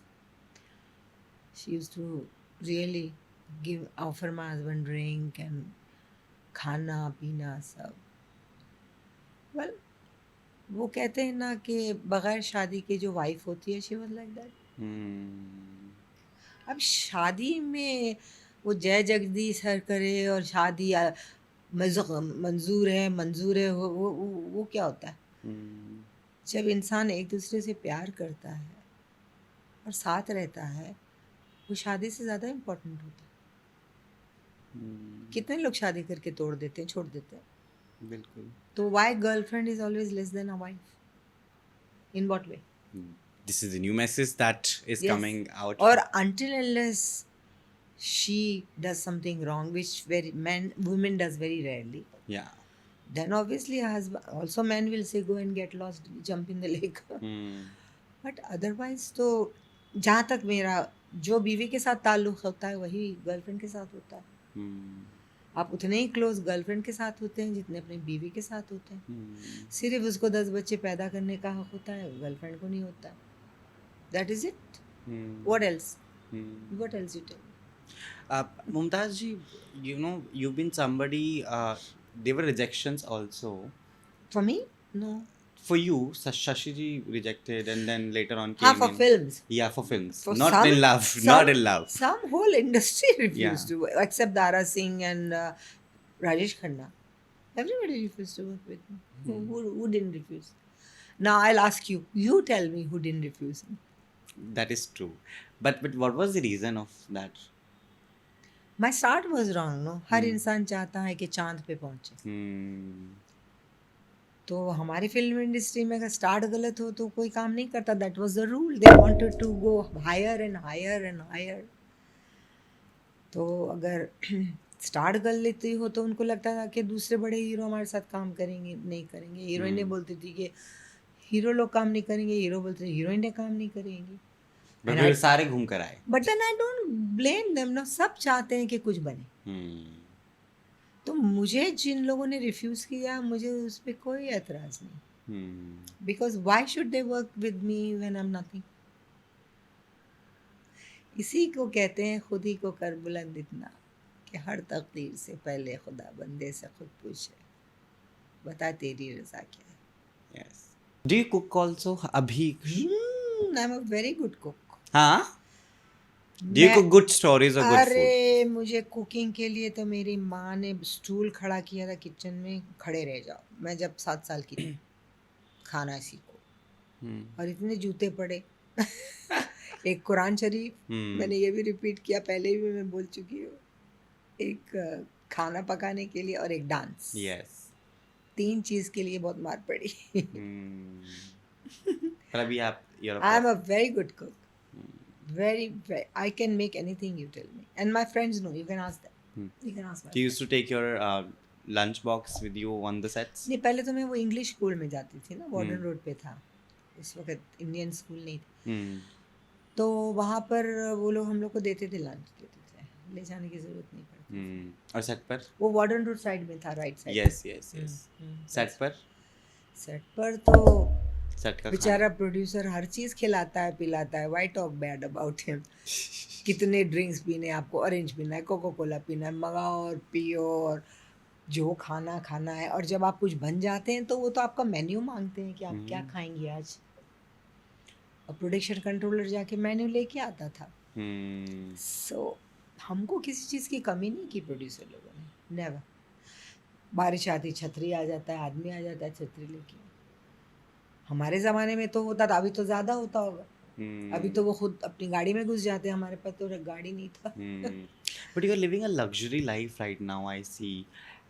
She used to really give offer my husband drink and खाना पीना सब। वेल, वो कहते हैं ना कि बगैर शादी के जो वाइफ होती है, शी वाज लाइक दैट। हम्म, अब शादी में वो जय जगदीश हर करे और शादी मंजूर है, वो क्या होता है। हम्म, जब इंसान एक दूसरे से प्यार करता है और साथ रहता है, वो शादी से ज़्यादा इम्पोर्टेंट होता है। कितने लोग शादी करके तोड़ देते हैं, छोड़ देते हैं। बिल्कुल। तो why girlfriend is always less than a wife, in what way? This is the new message that is Yes. coming out. Or until unless she does something wrong, which very women does very rarely, Yeah. then obviously a husband also, men will say go and get lost, jump in the lake. Hmm. But otherwise तो जहाँ तक मेरा जो बीवी के साथ ताल्लुक होता है वही गर्लफ्रेंड के साथ होता है। Hmm. आप उतने ही क्लोज गर्लफ्रेंड के साथ होते हैं जितने अपनी बीवी के साथ होते हैं। Hmm. सिर्फ उसको 10 बच्चे पैदा करने का हक होता है, गर्लफ्रेंड को नहीं होता। That is it. Hmm. What else? Hmm. What else you tell? Mumtaz ji, you've been somebody. There were rejections also. For me no. For you, Shashi ji rejected, and then later on हाँ, came for in. films. Yeah, for films. For Not some, in love. some, Not in love. some whole industry refused Yeah. to work, except Dara Singh and Rajesh Khanna. Everybody refused to work with me. Who didn't refuse? Now I'll ask you. You tell me who didn't refuse me. That is true. But what was the reason of that? My start was wrong, no? हर इंसान चाहता है कि चांद पे पहुंचे। Hmm. तो हमारी film industry में अगर स्टार्ट गलत हो तो कोई काम नहीं करता। That was the rule. They wanted to go higher and higher and higher. तो अगर स्टार्ट गलत हो तो उनको लगता था कि दूसरे बड़े हीरो हमारे साथ काम करेंगे, नहीं करेंगे। हीरोइनें बोलती थी कि हीरो लोग काम नहीं करेंगे, हीरो बोलते थे हीरोइनें काम नहीं करेंगी। But फिर सारे घूम कर आए. But then I don't blame them ना, सब चाहते हैं कि कुछ बने। Hmm. तो मुझे जिन लोगों ने रिफ्यूज़ किया, मुझे उस पर कोई एतराज़ नहीं। Hmm. Because why should they work with me when I am nothing? इसी को कहते हैं खुद ही को कर बुलंद इतना कि हर तकदीर से पहले खुदा बंदे से खुद पूछे, बता तेरी रज़ा क्या है। Yes. Do you cook also? अभी. आई am a very good cook. हाँ. Do you cook good stories or good food? अरे मुझे कुकिंग के लिए तो मेरी माँ ने स्टूल खड़ा किया था किचन में, खड़े रह जाओ। मैं जब 7 साल की थी, खाना सीखो। Hmm. और इतने जूते पड़े। एक कुरान शरीफ, मैंने ये भी रिपीट किया, पहले भी मैं बोल चुकी हूँ, एक खाना पकाने के लिए और एक डांस। Yes. 3 चीज़ के लिए बहुत मार पड़ी। Hmm. पर अभी आप you're a I am prof. A very good cook, very I can make anything you tell me, and my friends know, you can ask them. You can ask my Do you used to take your lunch box with you on the sets? नहीं, पहले तो मैं वो English school में जाती थी ना, warden road पे था उस वक्त, इंडियन स्कूल नहीं था। Hmm. तो वहाँ पर वो लोग हम लोग को देते थे, लंच देते थे, ले जाने की ज़रूरत नहीं पड़ती। Hmm. और सेट पर? वो वार्डन रोड साइड में था, right side. Yes, yes, yes. Set पर? सेट पर तो सेट का बेचारा प्रोड्यूसर हर चीज़ खिलाता है, पिलाता है। Why talk bad about him? कितने ड्रिंक्स पीने, आपको ऑरेंज पीना है, कोको कोला पीना है, मंगाओ और पियो, और जो खाना खाना है। और जब आप कुछ बन जाते हैं तो वो तो आपका मेन्यू मांगते हैं कि आप क्या खाएंगे आज। और प्रोडक्शन कंट्रोलर जाके मेन्यू लेके आता था। Hmm. सो हमको किसी चीज़ की कमी नहीं की प्रोड्यूसर लोगों ने, नेवर। बारिश आती छतरी आ जाता है, आदमी आ जाता है छतरी लेके। हमारे ज़माने में तो होता था, अभी तो ज़्यादा होता होगा। Hmm. अभी तो वो खुद अपनी गाड़ी में घुस जाते हैं, हमारे पास तो गाड़ी नहीं था। Hmm. But you are living a luxury life right now, I see.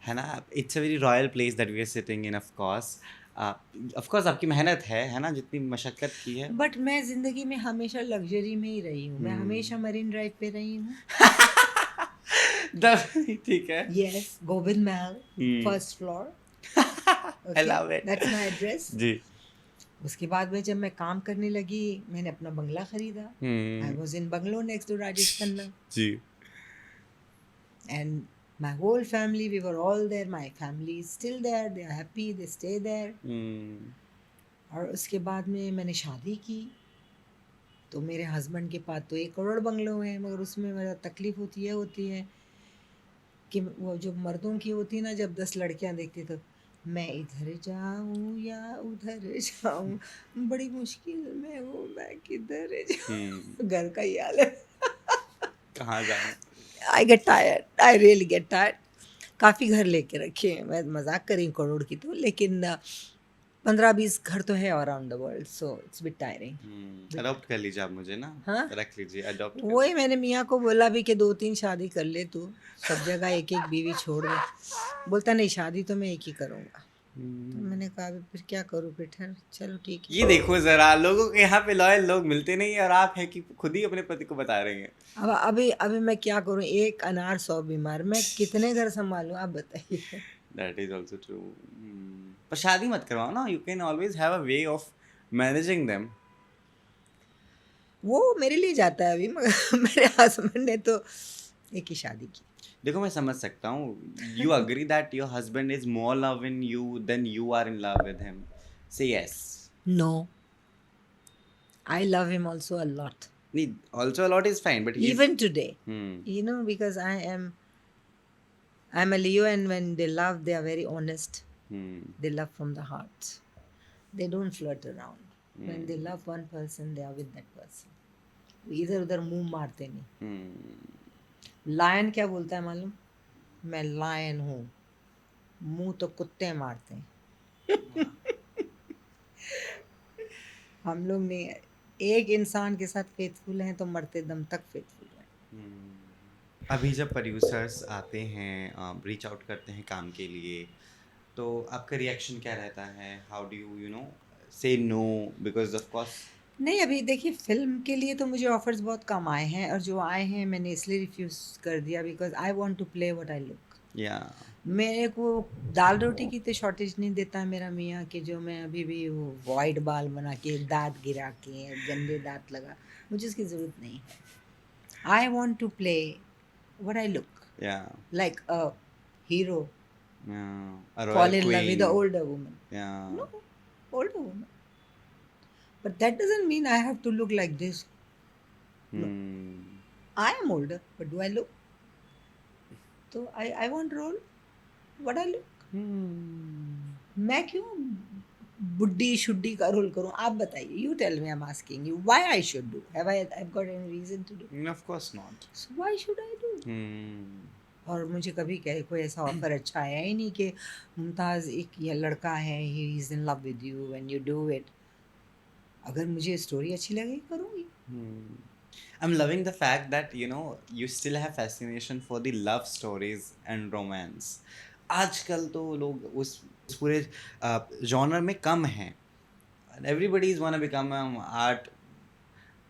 है ना? It's a very royal place that we are sitting in, of course. Of course आपकी मेहनत है ना, जितनी मशक्कत की है। बट मैं जिंदगी में हमेशा लग्जरी में ही रही हूँ, मैं हमेशा मरीन ड्राइव पे रही हूँ। ठीक है। Yes, Govind Mahal, hmm. First floor. I love it. That's my address. जी। उसके बाद में जब मैं काम करने लगी, मैंने अपना बंगला खरीदा। I was in bungalow next to Rajesh Khanna, ji. and my whole family, we were all there. My family is still there, they are happy, they stay there. और उसके बाद में मैंने शादी की, तो मेरे हस्बैंड के पास तो 1 करोड़ बंगलो हैं, मगर उसमें मेरा तकलीफ होती है कि वो जो मर्दों की होती है ना, जब 10 लड़कियां देखती तो मैं इधर जाऊं या उधर जाऊं, बड़ी मुश्किल में हूँ, मैं किधर जाऊं। घर का ही हाल है। कहाँ जाऊँ? I get tired, I really get tired. काफ़ी घर लेके रखे हैं, मैं मजाक कर रही हूँ करोड़ की तो, लेकिन 15-20 घर तो है around the world, so it's bit tiring. Adopt कर लीजिए आप मुझे ना। हाँ? रख लीजिए, अडॉप्ट वही मैंने मियाँ को बोला भी कि 2-3 शादी कर ले तू, सब जगह एक एक बीवी छोड़ दे। बोलता नहीं, शादी तो मैं एक ही करूँगा। तो मैंने कहा अभी फिर क्या करूँ, फिर ठहर, चलो ठीक है। ये देखो जरा, लोगों के यहाँ पे लॉयल लोग मिलते नहीं है, और आप है कि खुद ही अपने पति को बता रहे हैं। अब अभी मैं क्या करूँ, एक अनार 100 बीमार, मैं कितने घर संभालूँ, आप बताइए। That is also true. पर शादी मत करवाओ ना, you can always have a way of managing them. वो मेरे लिए जाता है अभी, मगर मेरे हस्बैंड ने तो एक ही शादी की। देखो मैं समझ सकता हूँ, you agree that your husband is more love in you than you are in love with him. Say yes. No, I love him also a lot. नहीं, also a lot is fine, but he's Even today, Hmm. you know, because I'm a Leo, and when they love, they are very honest. They love from the heart. They don't flirt around. When they love one person, they are with that person. वो इधर उधर मुंह मारते नहीं। Lion क्या बोलता है मालूम? मैं लायन हूँ, मुंह तो कुत्ते मारते हैं। हम लोग नहीं, एक इंसान के साथ फेथफुल हैं तो मरते दम तक फेथफुल हैं। अभी जब प्रोड्यूसर्स आते हैं, रीच आउट करते हैं काम के लिए, तो आपका रिएक्शन क्या रहता है? हाउ डू यू नो से नो? बिकॉज ऑफ कोर्स नहीं, अभी देखिए, फिल्म के लिए तो मुझे ऑफर्स बहुत कम आए हैं, और जो आए हैं मैंने इसलिए रिफ्यूज़ कर दिया because I want to play what I look. या मेरे को दाल रोटी की तो शॉर्टेज नहीं देता मेरा मियाँ, कि जो मैं अभी भी वो वाइट बाल बना के, दांत गिरा के, गंदे दांत लगा, मुझे उसकी ज़रूरत नहीं है। I want to play what I look या like a hero, a fall royal in love with queen. an older woman. Yeah. No, older woman. But that doesn't mean I have to look like this. I am older, but do I look? So I want role what I look. मैं क्यों बुड्ढी शुड्ढी का role करूं? आप बताइए. You tell me. I'm asking you why I should do. I've got any reason to do? Of course not. So why should I do? और मुझे कभी कोई ऐसा ऑफर अच्छा आया ही नहीं कि मुमताज़ एक ये लड़का है, he is in love with you when you do it. अगर मुझे स्टोरी अच्छी लगी करूँगी। I'm loving the fact that you still have fascination for the love stories and romance. आजकल तो लोग उस पूरे जॉनर में कम हैं। Everybody is wanna become an art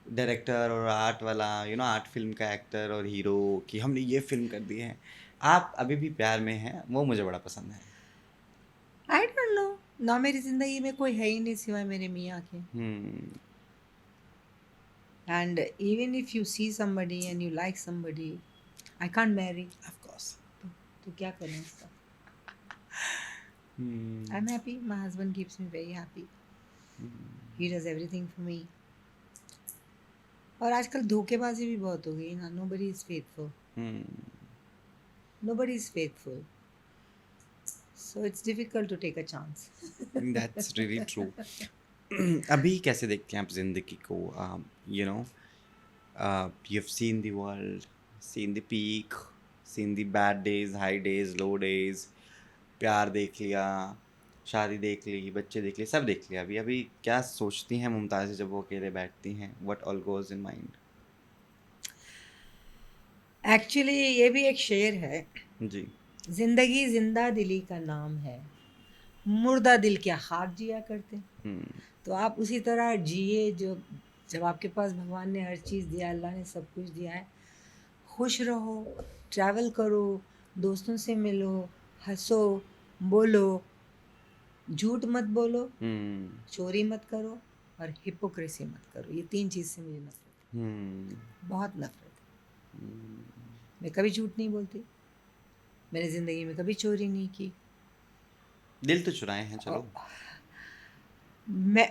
director और आर्ट वाला आर्ट फिल्म का एक्टर और हीरो, कि हमने ये फिल्म कर दी है। आप अभी भी प्यार में हैं, वो मुझे बड़ा पसंद है। आई डोंट नो, ना मेरी जिंदगी में कोई है ही नहीं सिवाय मेरे मियाँ के। And even if you see somebody and you like somebody, I can't marry. Of course. तो क्या करें इसका? I am happy, my husband keeps me very happy, he does everything for me. और आजकल धोखेबाजी भी बहुत हो गई ना, nobody is faithful, nobody is faithful, so it's difficult to take a chance. That's really true. अभी कैसे देखते हैं आप जिंदगी को? you've seen the world, seen the peak, seen the bad days, high days, low days, प्यार देख लिया, शादी देख ली, बच्चे देख लिए, सब देख लिया। अभी क्या सोचती हैं मुमताज़ जब वो अकेले बैठती हैं? What all goes in mind? Actually ये भी एक शेर है जी। जिंदगी जिंदा दिली का नाम है, मुर्दा दिल क्या खाक जिया करते हैं। हम्म, तो आप उसी तरह जिए, जो जब आपके पास भगवान ने हर चीज़ दिया, अल्लाह ने सब कुछ दिया है, खुश रहो, ट्रैवल करो, दोस्तों से मिलो, हंसो, बोलो, झूठ मत बोलो, हम्म, चोरी मत करो और हिपोक्रेसी मत करो। ये 3 चीज़ से मुझे नफरत हम्म, है, बहुत नफरत है। मैं कभी झूठ नहीं बोलती, मैंने ज़िंदगी में कभी चोरी नहीं की। दिल तो चुराए हैं, चलो।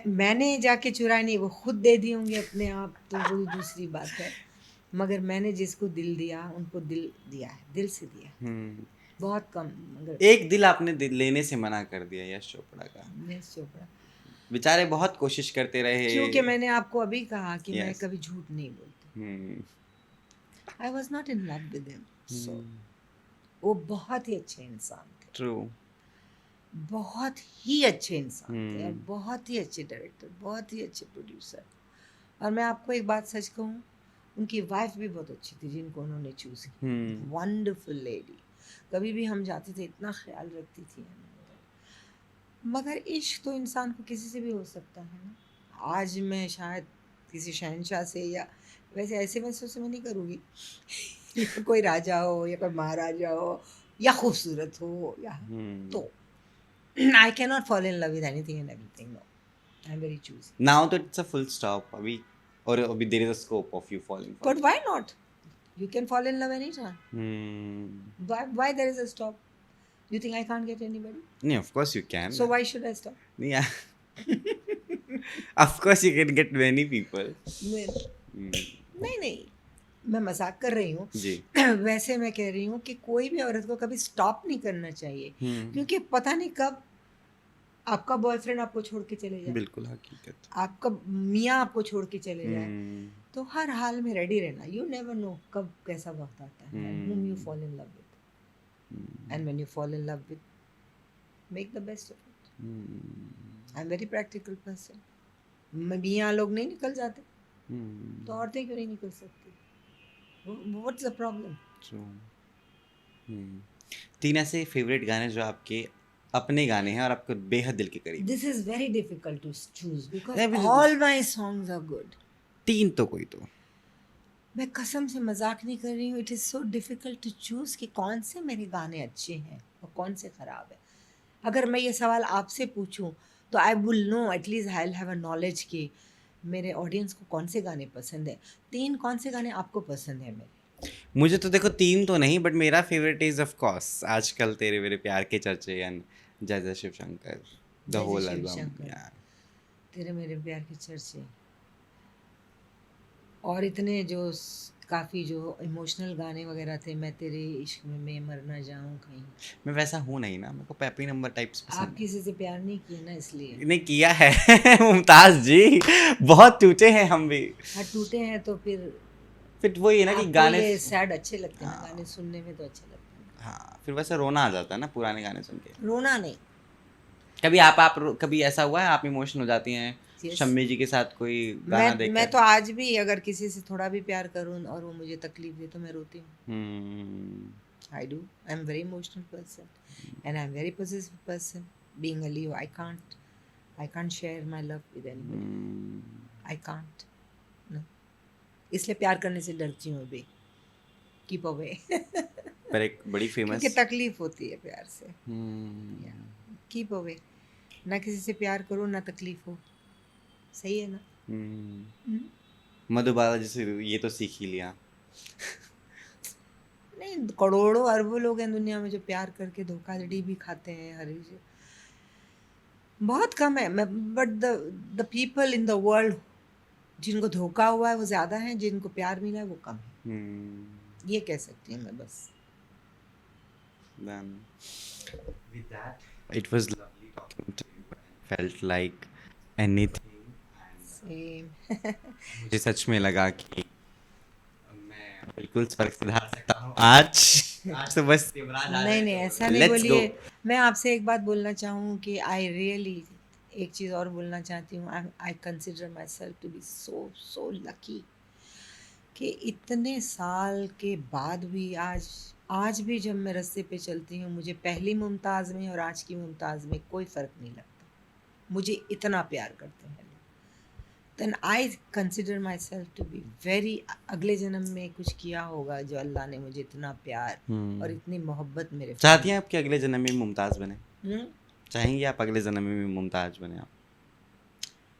मैंने जाके चुराई नहीं, वो खुद दे दिए होंगे अपने आप, तो वो दूसरी बात है। मगर मैंने जिसको दिल दिया, उनको दिल दिया है, दिल से दिया है। हम्म, बहुत कम, मगर एक दिल आपने लेने से मना कर दिया यश चोपड़ा का। यश चोपड़ा, बेचारे बहुत कोशिश करते रहे। क्योंकि मैंने आपको अभी कहा कि मैं यस। कभी झूठ नहीं बोलती। Hmm, I was not in love with him, so hmm, वो बहुत ही अच्छे इंसान थे, ट्रू। बहुत ही अच्छे इंसान थे, और हम्म, बहुत ही अच्छे डायरेक्टर, बहुत ही अच्छे प्रोड्यूसर। और मैं आपको एक बात सच कहूँ, उनकी वाइफ भी बहुत अच्छी थी जिनको उन्होंने चूज़ किया। हम्म, वंडरफुल लेडी, कभी भी हम जाते थे इतना ख्याल रखती थी हमें। मगर इश्क तो इंसान को किसी से भी हो सकता है ना। आज मैं शायद किसी शहनशाह से, या वैसे ऐसे वैसे से मैं नहीं करूँगी या कोई राजा हो या कोई महाराजा हो या खूबसूरत हो, या हम्म। तो I can not fall in love with anything and everything, no, I am very choosy. Now तो इट्स अ फुल स्टॉप अभी, और अभी there is a scope of you falling for but why not, you can fall in love anytime. Hmm, Why there is a stop? You think I can't get anybody? नहीं, of course you can. So why should I stop? नहीं, of course you can get many people. नहीं नहीं, मैं मजाक कर रही हूँ। जी। वैसे मैं कह रही हूँ कि कोई भी औरत को कभी स्टॉप नहीं करना चाहिए, क्योंकि पता नहीं कब आपका बॉयफ्रेंड आपको छोड़ के चले जाए, बिल्कुल हकीकत। आपका मियाँ आपको छोड़ के चले जाए। हम्म, तो हर हाल में रेडी रहना, यू नेवर नो कब कैसा वक्त आता है, and whom you fall in love with, and when you fall in love with, make the best of it. I am very practical person. मियाँ लोग नहीं निकल जाते, तो औरतें क्यों नहीं निकल सकती? What's the problem? ट्रू। 3 ऐसे फेवरेट गाने जो आपके अपने गाने हैं और आपको बेहद दिल के करीब। This is very difficult to choose Yeah, because but all my songs are good. 3 तो कोई तो। मैं कसम से मजाक नहीं कर रही हूँ, it is so difficult to choose कि कौन से मेरे गाने अच्छे हैं और कौन से ख़राब है। अगर मैं ये सवाल आपसे पूछूं तो I will know, at least I will have a knowledge कि मेरे ऑडियंस को कौन से गाने पसंद है। 3 कौन से गाने आपको पसंद है मेरे? मुझे तो देखो 3 तो नहीं, बट मेरा फेवरेट इज ऑफ कोर्स आजकल तेरे मेरे प्यार के चर्चे एंड जय जय शिव शंकर, द जय जय होल शिव एल्बम। शंकर। तेरे मेरे प्यार के चर्चे, और इतने जो काफ़ी जो इमोशनल गाने वगैरह थे, मैं तेरे इश्क में मैं मर ना जाऊं कहीं। मैं वैसा हूँ नहीं ना, मेरे को पैपी नंबर टाइप्स आप पसंद किसी से प्यार नहीं किए ना, इसलिए। नहीं किया है। मुमताज जी, बहुत टूटे हैं हम भी। हाँ, टूटे हैं तो फिर वही है ना कि आपको गाने। ये सैड अच्छे लगते हैं ना, हाँ। गाने सुनने में तो अच्छे लगते हैं। हाँ, फिर वैसे रोना आ जाता है ना पुराने गाने सुन के। रोना नहीं। कभी कभी ऐसा हुआ है आप इमोशनल हो जाती हैं Yes. शम्मी जी के साथ कोई गाना देखकर? मैं तो आज भी अगर किसी से थोड़ा भी प्यार करूं और वो मुझे तकलीफ दे तो मैं रोती हूँ। Hmm, I do, I am very emotional person and I am very positive person. Being a Leo, I can't share my love with anybody, I can't, no. इसलिए प्यार करने से डरती हूँ अभी, कीप अवे। पर एक बड़ी फेमस। क्योंकि तकलीफ होती है प्यार से, कीप अवे। ना किसी से प्यार करो ना तकलीफ हो, सही है ना? मधुबाला जी से ये तो सीख ही लिया। नहीं, करोड़ों अरबों लोग हैं दुनिया में जो प्यार करके धोखाधड़ी भी खाते हैं, हर बहुत कम है। But the people in the world जिनको धोखा हुआ है वो ज़्यादा हैं, जिनको प्यार मिला है वो कम है। ये कह सकती हूँ मैं बस। Then with that, it was lovely talking to you and felt like anything. Same. मुझे सच में लगा कि मैं बिल्कुल स्वर्ग सिधार सकता हूँ आज तो बस युवराज आ नहीं जाए नहीं, तो ऐसा नहीं let's बोलिए। go. मैं आपसे एक बात बोलना चाहूँ कि आई रियली, एक चीज़ और बोलना चाहती हूँ, I consider myself to be so lucky कि इतने साल के बाद भी आज भी जब मैं रास्ते पे चलती हूँ, मुझे पहली मुमताज़ में और आज की मुमताज़ में कोई फ़र्क नहीं लगता। मुझे इतना प्यार करते हैं लोग। Then I consider myself to be very, अगले जन्म में कुछ किया होगा जो अल्लाह ने मुझे इतना प्यार और इतनी मोहब्बत मेरे चाहती हैं आप कि अगले जन्म में मुमताज़ बने? हम्म, चाहेंगी आप अगले जन्म में भी मुमताज़ बने आप?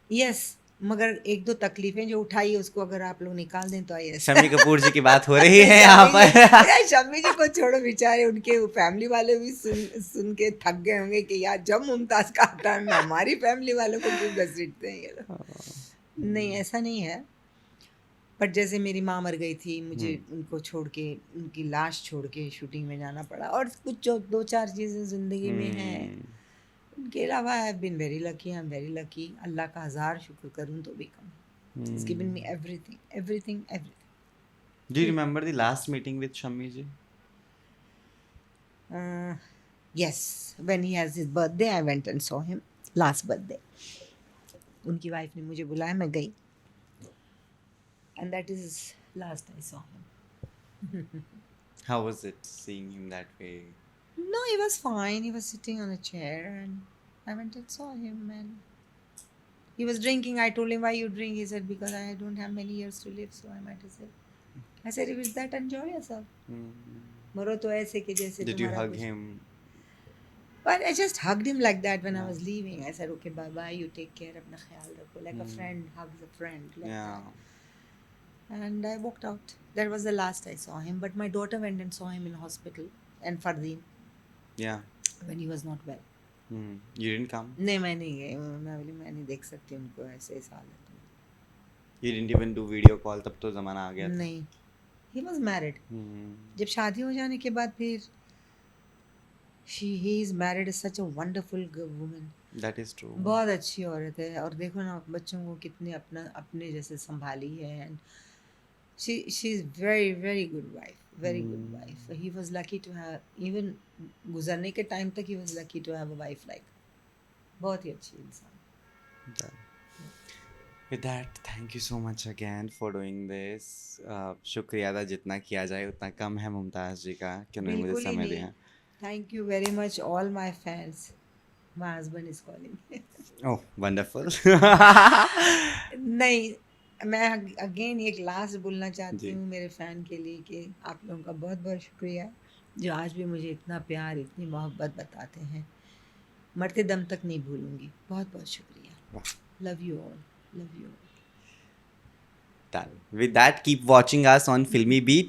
यस, मगर एक दो तकलीफें जो उठाई उसको अगर आप लोग निकाल दें तो यस। शम्मी कपूर जी की बात हो रही है यहाँ पर। अरे शम्मी जी को छोड़ो, बेचारे उनके फैमिली वाले भी सुन के थक गए होंगे कि यार जब मुमताज़ का आता है हमारी फैमिली वालों को क्यों घसीटते हैं ये लोग। नहीं, ऐसा नहीं है। बट जैसे मेरी माँ मर गई थी, मुझे उनको छोड़ के, उनकी लाश छोड़ के शूटिंग में जाना पड़ा, और कुछ जो दो चार चीज़ें ज़िंदगी में हैं। उनके अलावा I have been very lucky, I am very lucky. Allah का हज़ार शुक्र करूँ तो भी कम है। He's given me everything, everything, everything. Do you remember the last meeting with Shammi ji? Yes, when he has his birthday, I went and saw him. Last birthday. उनकी wife ने मुझे बुलाया, मैं गई. And that is last I saw him. How was it seeing him that way? No, he was fine. He was sitting on a chair and I went and saw him and he was drinking. I told him, why you drink? He said, because I don't have many years to live, so I might as well. I said, if it's that, enjoy yourself. मरो तो ऐसे कि जैसे Did you तुम्हारा hug कुछ- him? But I just hugged him like that when I was leaving. I said, okay, bye bye, you take care, अपना ख्याल रखो. Like a friend hugs a friend. Like Yeah. that. And I walked out. That was the last I saw him. But my daughter went and saw him in hospital. And Fardeen, Yeah. when he was not well. You didn't come? नहीं, मैं नहीं गई. मैं बोली मैं नहीं देख सकती उनको ऐसे इस हालत में. You didn't even do video call, तब तो ज़माना आ गया था. नहीं. He was married. Hmm. जब शादी हो जाने के बाद फिर he is married, is such a wonderful woman. That is true. बहुत अच्छी औरत है और देखो ना बच्चों को कितने अपने जैसे संभाली है. And she is very good wife, very good wife. He was lucky to have, even गुजरने के टाइम तक he was lucky to have a wife like her. बहुत ही अच्छी इंसान. Done. With that, thank you so much again for doing this. शुक्रिया था, जितना किया जाए उतना कम है मुमताज़ जी का कि उन्होंने मुझे बिल्कुल ही समय नहीं. दिया. Thank you very much all my fans. My husband is calling. Oh, wonderful. नहीं, मैं अगेन एक लास्ट बोलना चाहती जी. हूँ मेरे फ़ैन के लिए कि आप लोगों का बहुत बहुत शुक्रिया जो आज भी मुझे इतना प्यार, इतनी मोहब्बत बताते हैं. मरते दम तक नहीं भूलूंगी. बहुत बहुत शुक्रिया. Love you all, love you all. Done. With that, keep watching us on Filmy Beat.